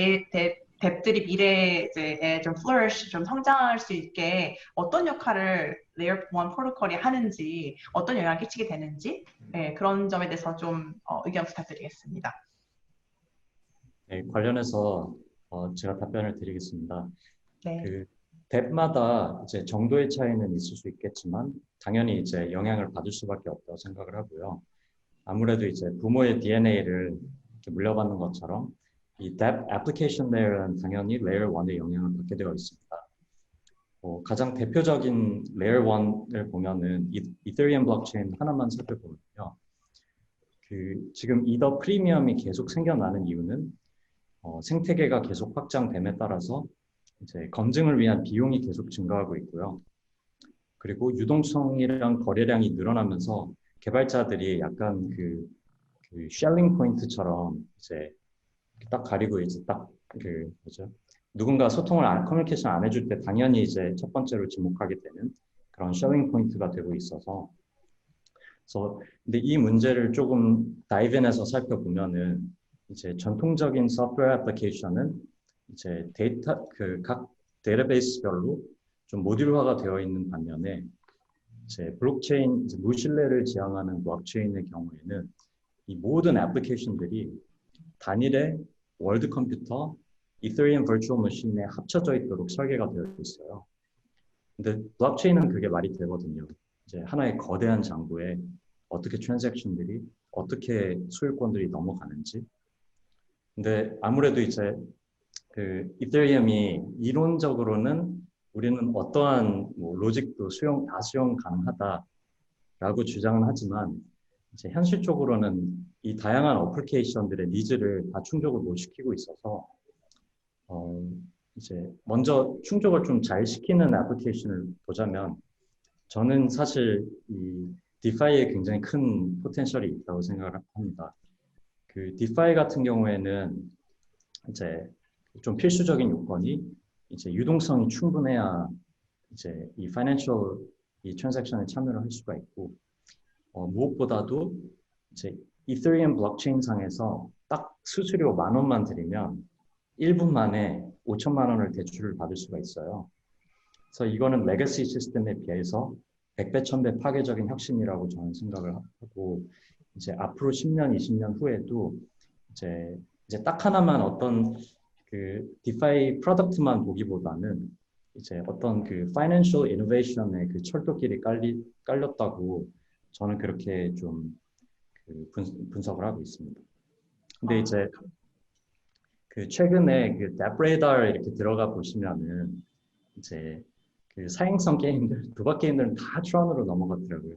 뎁들이 미래에 좀 flourish, 좀 성장할 수 있게 어떤 역할을 Layer 1 프로토콜이 하는지 어떤 영향을 끼치게 되는지 네, 그런 점에 대해서 좀 의견 부탁드리겠습니다. 네, 관련해서 제가 답변을 드리겠습니다. 네. 그 뎁마다 이제 정도의 차이는 있을 수 있겠지만 당연히 이제 영향을 받을 수밖에 없다고 생각을 하고요. 아무래도 이제 부모의 DNA를 물려받는 것처럼 이 뎁 애플리케이션 레이어는 당연히 레이어 1의 영향을 받게 되어 있습니다. 가장 대표적인 레이어 1을 보면은 이더리움 블록체인 하나만 살펴보면요. 지금 이더 프리미엄이 계속 생겨나는 이유는 생태계가 계속 확장됨에 따라서 이제 검증을 위한 비용이 계속 증가하고 있고요. 그리고 유동성이랑 거래량이 늘어나면서 개발자들이 약간 그 쉘링 포인트처럼 이제 딱 가리고 이제 딱 뭐죠? 누군가 소통을 커뮤니케이션 안 해줄 때 당연히 이제 첫 번째로 지목하게 되는 그런 쇼잉 포인트가 되고 있어서 근데 이 문제를 조금 다이브인해서 살펴보면은 이제 전통적인 소프트웨어 애플리케이션은 이제 각 데이터베이스별로 좀 모듈화가 되어 있는 반면에 이제 블록체인, 이제 무신뢰를 지향하는 블록체인의 경우에는 이 모든 애플리케이션들이 단일의 월드 컴퓨터, 이더리움 버추얼 머신에 합쳐져 있도록 설계가 되어 있어요. 근데 블록체인은 그게 말이 되거든요. 이제 하나의 거대한 장부에 어떻게 트랜잭션들이, 어떻게 소유권들이 넘어가는지. 근데 아무래도 이제 그 이더리움이 이론적으로는 우리는 어떠한 뭐 로직도 다 수용 가능하다라고 주장은 하지만 이제 현실적으로는 이 다양한 어플리케이션들의 니즈를 다 충족을 못 시키고 있어서 이제 먼저 충족을 좀 잘 시키는 애플리케이션을 보자면 저는 사실 이 디파이에 굉장히 큰 포텐셜이 있다고 생각을 합니다. 그 디파이 같은 경우에는 이제 좀 필수적인 요건이 이제 유동성이 충분해야 이제 이 파이낸셜 이 트랜잭션에 참여를 할 수가 있고 무엇보다도 이제 이더리움 블록체인 상에서 딱 수수료 10,000원만 들이면 1분 만에 5천만 원을 대출을 받을 수가 있어요. 그래서 이거는 레거시 시스템에 비해서 100배, 1000배 파괴적인 혁신이라고 저는 생각을 하고 이제 앞으로 10년, 20년 후에도 이제 딱 하나만 어떤 그 디파이 프로덕트만 보기보다는 이제 어떤 그 파이낸셜 이노베이션의 그 철도길이 깔렸다고 저는 그렇게 좀 그 분석을 하고 있습니다. 근데 이제 그 최근에 그 뎁레이더 이렇게 들어가 보시면은 이제 그 사행성 게임들, 도박 게임들은 다 트론으로 넘어갔더라고요.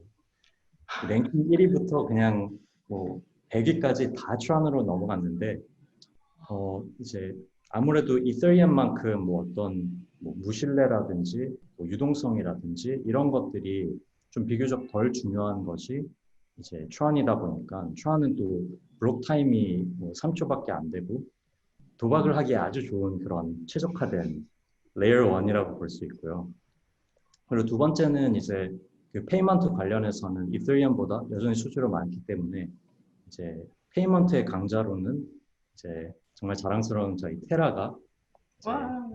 랭킹 1위부터 그냥 뭐 100위까지 다 트론으로 넘어갔는데 이제 아무래도 이더리움만큼 뭐 어떤 뭐 무신뢰라든지 뭐 유동성이라든지 이런 것들이 좀 비교적 덜 중요한 것이 이제 트론이다 보니까 트론은 또 블록 타임이 뭐 3초밖에 안 되고 도박을 하기에 아주 좋은 그런 최적화된 레이어 1이라고 볼 수 있고요. 그리고 두 번째는 이제 그 페이먼트 관련해서는 이더리움보다 여전히 수수료 많기 때문에 이제 페이먼트의 강자로는 이제 정말 자랑스러운 저희 테라가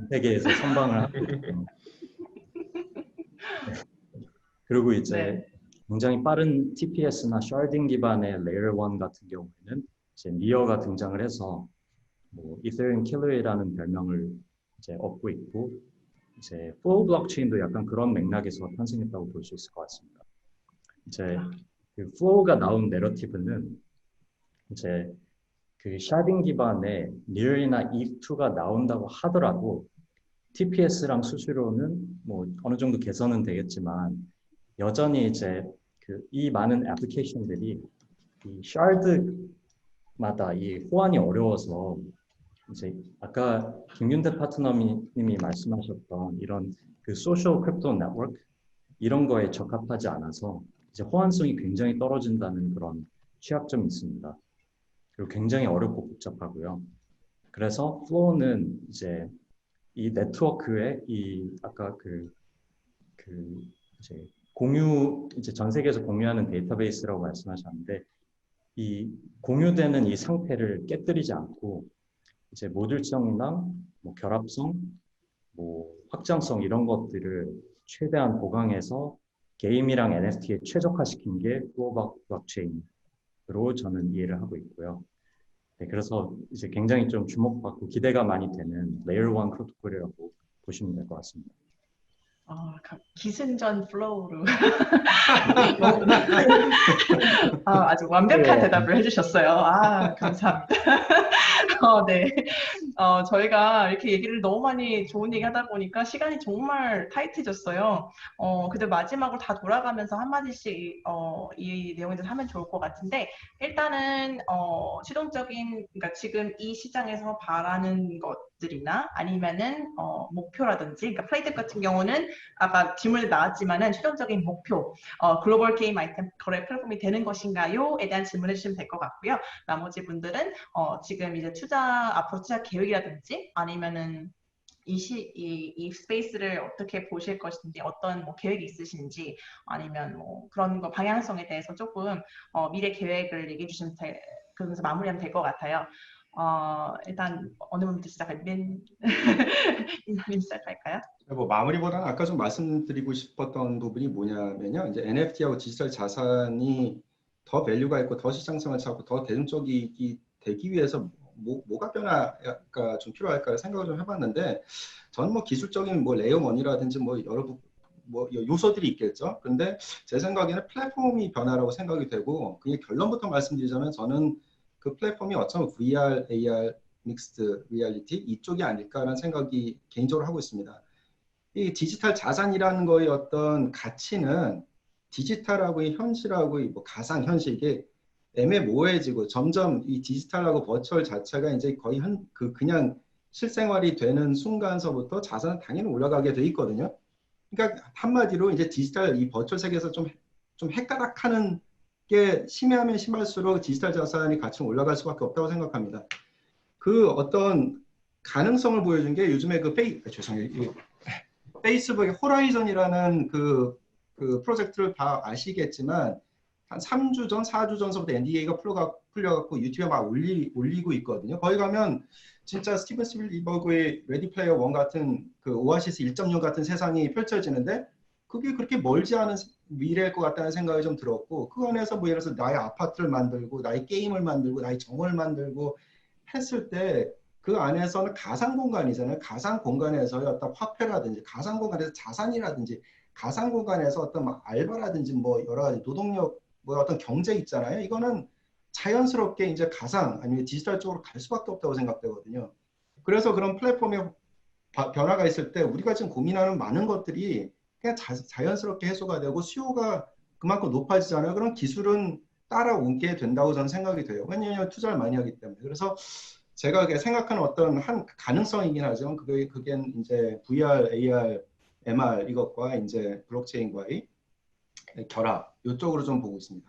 세계에서 선방을 하고 있고요. 그리고 이제 네. 굉장히 빠른 TPS나 샤딩 기반의 레이어 1 같은 경우에는 이제 니어가 등장을 해서 뭐 이더리움 킬러라는 별명을 이제 얻고 있고 이제 플로우 블록체인도 약간 그런 맥락에서 탄생했다고 볼 수 있을 것 같습니다. 이제 그 플로우가 나온 내러티브는 이제 그 샤딩 기반의 니얼이나 ETH2가 나온다고 하더라도 TPS랑 수수료는 뭐 어느 정도 개선은 되겠지만 여전히 이제 그 이 많은 애플리케이션들이 이 샤드마다 이 호환이 어려워서 이제 아까 김윤태 파트너님이 말씀하셨던 이런 그 소셜 크립토 네트워크 이런 거에 적합하지 않아서 이제 호환성이 굉장히 떨어진다는 그런 취약점이 있습니다. 그리고 굉장히 어렵고 복잡하고요. 그래서 플로우는 이제 이 네트워크에 이 아까 이제 이제 전 세계에서 공유하는 데이터베이스라고 말씀하셨는데 이 공유되는 이 상태를 깨뜨리지 않고 이제 모듈성이나 뭐 결합성, 뭐 확장성 이런 것들을 최대한 보강해서 게임이랑 NFT에 최적화시킨 게 플로우 블록체인으로 저는 이해를 하고 있고요. 네, 그래서 이제 굉장히 좀 주목받고 기대가 많이 되는 레이어 1 프로토콜이라고 보시면 될 것 같습니다. 기승전 플로우로 아주 완벽한 대답을 해주셨어요. 감사합니다. 네. 저희가 이렇게 얘기를 너무 많이 좋은 얘기 하다 보니까 시간이 정말 타이트해졌어요. 근데 마지막으로 다 돌아가면서 한마디씩 이 내용에 대해서 하면 좋을 것 같은데 일단은 최종적인 그러니까 지금 이 시장에서 바라는 것들이나 아니면은 목표라든지 그러니까 플레이텍 같은 경우는 아까 질문이 나왔지만은 최종적인 목표, 글로벌 게임 아이템 거래 플랫폼이 되는 것인가요?에 대한 질문을 해주시면 될 것 같고요. 나머지 분들은 지금 이제 앞으로 투자 계획이라든지 아니면은 이 스페이스를 어떻게 보실 것인지, 어떤 뭐 계획이 있으신지, 아니면 뭐 그런 거 방향성에 대해서 조금 미래 계획을 얘기해 주시면 그러면서 마무리하면 될 것 같아요. 일단 어느 분부터 시작할까요? 인사님 시작할까요? 뭐 마무리보다는 아까 좀 말씀드리고 싶었던 부분이 뭐냐면요. 이제 NFT하고 디지털 자산이 더 밸류가 있고 더 시장성을 찾고 더 대중적이 되기 위해서 뭐가 변화가 좀 필요할까 생각을 좀 해봤는데, 저는 뭐 기술적인 뭐 레이어 1이라든지 뭐 여러 요소들이 있겠죠. 근데 제 생각에는 플랫폼이 변화라고 생각이 되고, 그게 결론부터 말씀드리자면 저는 그 플랫폼이 어쩌면 VR, AR, 믹스드 리얼리티 이쪽이 아닐까라는 생각이 개인적으로 하고 있습니다. 이 디지털 자산이라는 거의 어떤 가치는 디지털하고 현실하고 뭐 가상 현실 이게 애매모호해지고, 점점 이 디지털하고 버추얼 자체가 이제 거의 그냥 실생활이 되는 순간서부터 자산은 당연히 올라가게 돼 있거든요. 그러니까 한마디로 이제 디지털 이 버추얼 세계에서 좀 헷가닥하는 게 심하면 심할수록 디지털 자산이 가치는 올라갈 수밖에 없다고 생각합니다. 그 어떤 가능성을 보여준 게 요즘에 페이스북의 호라이즌이라는 그 프로젝트를 다 아시겠지만, 한 3주 전, 4주 전서부터 NDA가 풀려갖고 유튜브에 막 올리고 있거든요. 거기 가면 진짜 스티븐 스필버그의 레디 플레이어 1 같은 그 오아시스 1.0 같은 세상이 펼쳐지는데, 그게 그렇게 멀지 않은 미래일 것 같다는 생각이 좀 들었고, 그 안에서 뭐 예를 들어서 나의 아파트를 만들고 나의 게임을 만들고 나의 정원을 만들고 했을 때, 그 안에서는 가상 공간이잖아요. 가상 공간에서의 어떤 화폐라든지, 가상 공간에서 자산이라든지, 가상 공간에서 어떤 뭐 알바라든지 뭐 여러 가지 노동력, 뭐 어떤 경제 있잖아요. 이거는 자연스럽게 이제 가상 아니면 디지털 쪽으로 갈 수밖에 없다고 생각되거든요. 그래서 그런 플랫폼의 변화가 있을 때 우리가 지금 고민하는 많은 것들이 그냥 자연스럽게 해소가 되고 수요가 그만큼 높아지잖아요. 그런 기술은 따라오게 된다고 저는 생각이 돼요. 왜냐하면 투자를 많이 하기 때문에. 그래서 제가 생각하는 어떤 한 가능성이긴 하지만 그게 이제 VR, AR, MR 이것과 이제 블록체인과의 결합 이쪽으로 좀 보고 있습니다.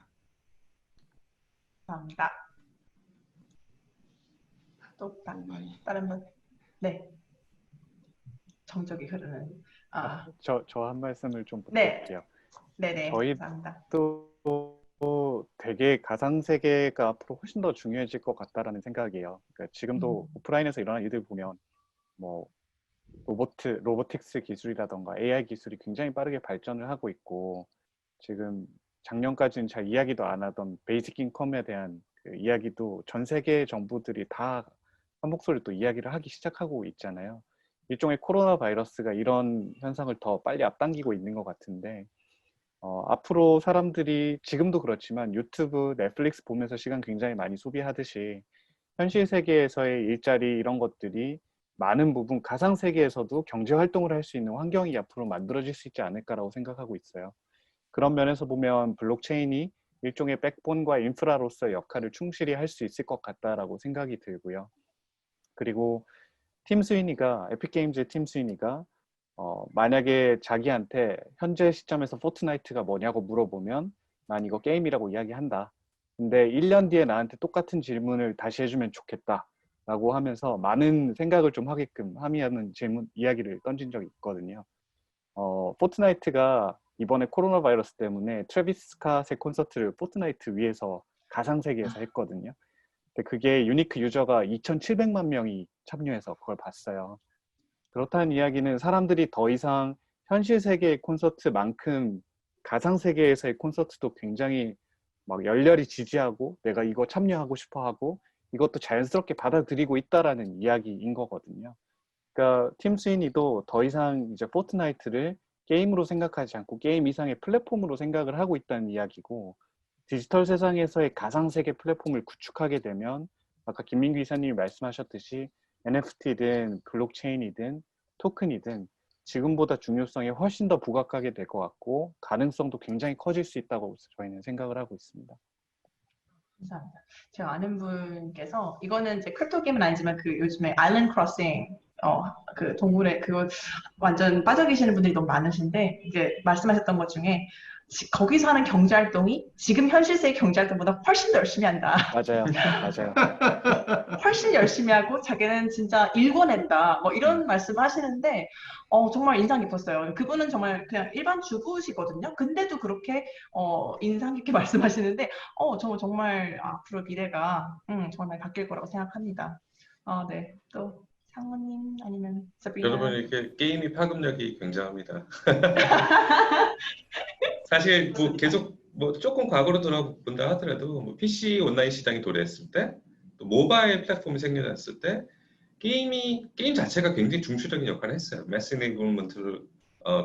감사합니다. 또 다른 분? 네. 정적이 흐르는. 저 한 말씀을 좀 네. 부탁드릴게요. 네네. 감사합니다. 저희도 되게 가상 세계가 앞으로 훨씬 더 중요해질 것 같다라는 생각이에요. 그러니까 지금도 오프라인에서 일어나는 일들 보면 뭐 로보틱스 기술이라던가 AI 기술이 굉장히 빠르게 발전을 하고 있고, 지금 작년까지는 잘 이야기도 안 하던 베이직 인컴에 대한 그 이야기도 전 세계 정부들이 다 한 목소리로 또 이야기를 하기 시작하고 있잖아요. 일종의 코로나 바이러스가 이런 현상을 더 빨리 앞당기고 있는 것 같은데, 앞으로 사람들이 지금도 그렇지만 유튜브, 넷플릭스 보면서 시간 굉장히 많이 소비하듯이 현실 세계에서의 일자리 이런 것들이 많은 부분 가상 세계에서도 경제 활동을 할 수 있는 환경이 앞으로 만들어질 수 있지 않을까라고 생각하고 있어요. 그런 면에서 보면 블록체인이 일종의 백본과 인프라로서의 역할을 충실히 할 수 있을 것 같다라고 생각이 들고요. 그리고 에픽게임즈의 팀 스위니가 만약에 자기한테 현재 시점에서 포트나이트가 뭐냐고 물어보면 난 이거 게임이라고 이야기한다. 근데 1년 뒤에 나한테 똑같은 질문을 다시 해주면 좋겠다 라고 하면서 많은 생각을 좀 하게끔 함의하는 이야기를 던진 적이 있거든요. 포트나이트가 이번에 코로나 바이러스 때문에 트래비스 스캇의 콘서트를 포트나이트 위에서 가상세계에서 했거든요. 근데 그게 유니크 유저가 2,700만 명이 참여해서 그걸 봤어요. 그렇다는 이야기는 사람들이 더 이상 현실 세계의 콘서트만큼 가상 세계에서의 콘서트도 굉장히 막 열렬히 지지하고 내가 이거 참여하고 싶어 하고 이것도 자연스럽게 받아들이고 있다라는 이야기인 거거든요. 그러니까 팀 스위니도 더 이상 이제 포트나이트를 게임으로 생각하지 않고 게임 이상의 플랫폼으로 생각을 하고 있다는 이야기고, 디지털 세상에서의 가상세계 플랫폼을 구축하게 되면 아까 김민규 이사님이 말씀하셨듯이 NFT든 블록체인이든 토큰이든 지금보다 중요성이 훨씬 더 부각하게 될 것 같고 가능성도 굉장히 커질 수 있다고 저희는 생각을 하고 있습니다. 감사합니다. 제가 아는 분께서 이거는 이제 크립토 게임은 아니지만 그 요즘에 아일랜드 크로싱 그 동물의 그거 완전 빠져 계시는 분들이 너무 많으신데 이제 말씀하셨던 것 중에 거기서 하는 경제활동이 지금 현실 세계 경제활동보다 훨씬 더 열심히 한다. 맞아요. 맞아요. 훨씬 열심히 하고 자기는 진짜 일궈낸다. 뭐 이런 말씀을 하시는데 정말 인상 깊었어요. 그분은 정말 그냥 일반 주부시거든요. 근데도 그렇게 인상 깊게 말씀하시는데 정말 앞으로 미래가 정말 바뀔 거라고 생각합니다. 네. 또 상무님 아니면 서비나. 여러분 이렇게 게임이 파급력이 굉장합니다. 사실 뭐 계속 뭐 조금 과거로 돌아본다 하더라도 뭐 PC 온라인 시장이 도래했을 때, 또 모바일 플랫폼이 생겨났을 때 게임 자체가 굉장히 중추적인 역할을 했어요. 매스 이네이블먼트를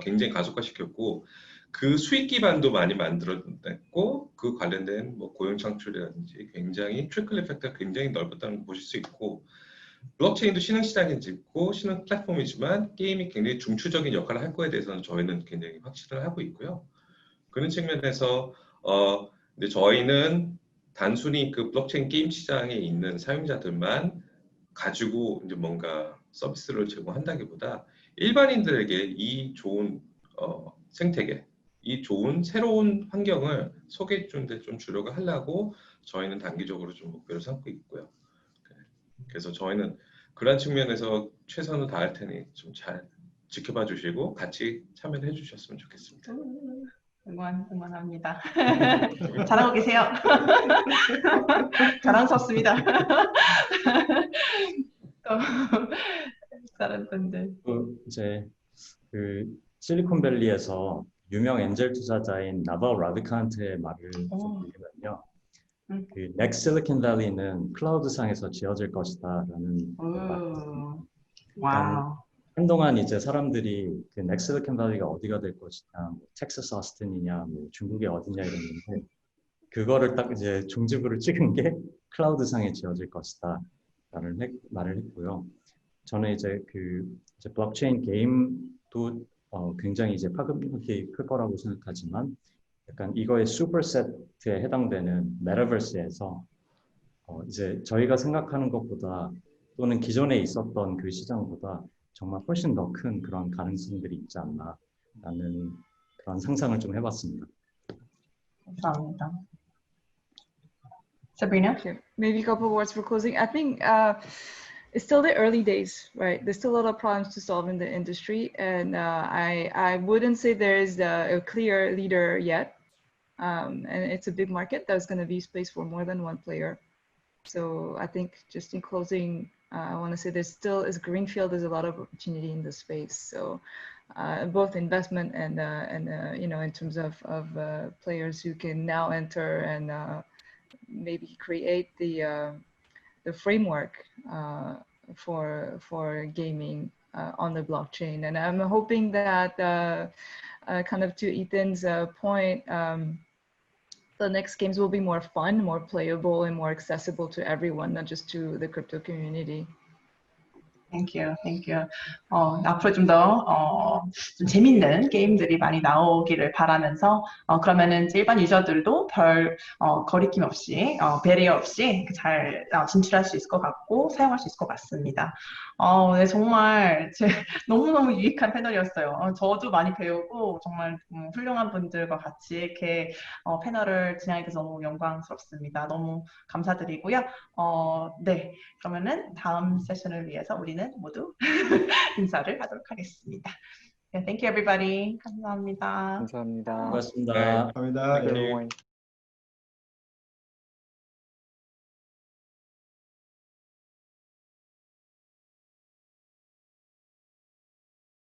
굉장히 가속화시켰고 그 수익 기반도 많이 만들어냈고 그 관련된 뭐 고용 창출이라든지 굉장히 트리클 이펙트가 굉장히 넓었다는 걸 보실 수 있고 블록체인도 신흥 시장이고 신흥 플랫폼이지만 게임이 굉장히 중추적인 역할을 할 거에 대해서는 저희는 굉장히 확신을 하고 있고요. 그런 측면에서 근데 저희는 단순히 그 블록체인 게임 시장에 있는 사용자들만 가지고 이제 뭔가 서비스를 제공한다기보다 일반인들에게 이 좋은 생태계, 이 좋은 새로운 환경을 소개해 주는 데 좀 주력을 하려고 저희는 단기적으로 좀 목표를 삼고 있고요. 그래서 저희는 그런 측면에서 최선을 다할 테니 좀 잘 지켜봐 주시고 같이 참여해 주셨으면 좋겠습니다. 응원합니다. 잘하고 계세요. 자랑스럽습니다. 또 다른 분들. 이제 그 실리콘밸리에서 유명 엔젤 투자자인 나발 라비칸트의 말을 좀 빌리면요. 그 Next Silicon Valley는 클라우드상에서 지어질 것이다라는 와우. 한동안 이제 사람들이 그 Next Silicon Valley가 어디가 될 것이냐, 뭐 텍사스 어스틴이냐, 뭐 중국이 어디냐 이랬는데 그거를 딱 이제 종지부를 찍은 게 클라우드상에 지어질 것이다라는 말을 했고요. 저는 이제 이제 블록체인 게임도 굉장히 이제 파급력이 클 거라고 생각하지만 약간 이거의 슈퍼셋에 해당되는 메타버스에서 이제 저희가 생각하는 것보다 또는 기존에 있었던 그 시장보다 정말 훨씬 더 큰 그런 가능성들이 있지 않나라는 그런 상상을 좀 해봤습니다. 감사합니다. Sabrina? Okay, maybe a couple words for closing. I think it's still the early days, right? There's still a lot of problems to solve in the industry, and I wouldn't say there is a clear leader yet. And it's a big market. There's going to be space for more than one player. So I think just in closing, I want to say there's still, as greenfield, there's a lot of opportunity in the space. So both investment and you know, in terms of players who can now enter and maybe create the framework for gaming on the blockchain. And I'm hoping that kind of to Ethan's point, the next games will be more fun, more playable, and more accessible to everyone, not just to the crypto community. Thank you. 앞으로 좀 더 좀 재밌는 게임들이 많이 나오기를 바라면서 그러면은 일반 유저들도 별 거리낌 없이 배리어 없이 잘 진출할 수 있을 것 같고 사용할 수 있을 것 같습니다. 네, 정말 너무너무 유익한 패널이었어요. 저도 많이 배우고 정말 훌륭한 분들과 같이 이렇게 패널을 진행하게 돼서 너무 영광스럽습니다. 너무 감사드리고요. 네, 그러면은 다음 세션을 위해서 우리는 모두 인사를 하도록 하겠습니다. Thank you, everybody. 감사합니다. 감사합니다. 고맙습니다. 감사합니다. Thank you, everyone.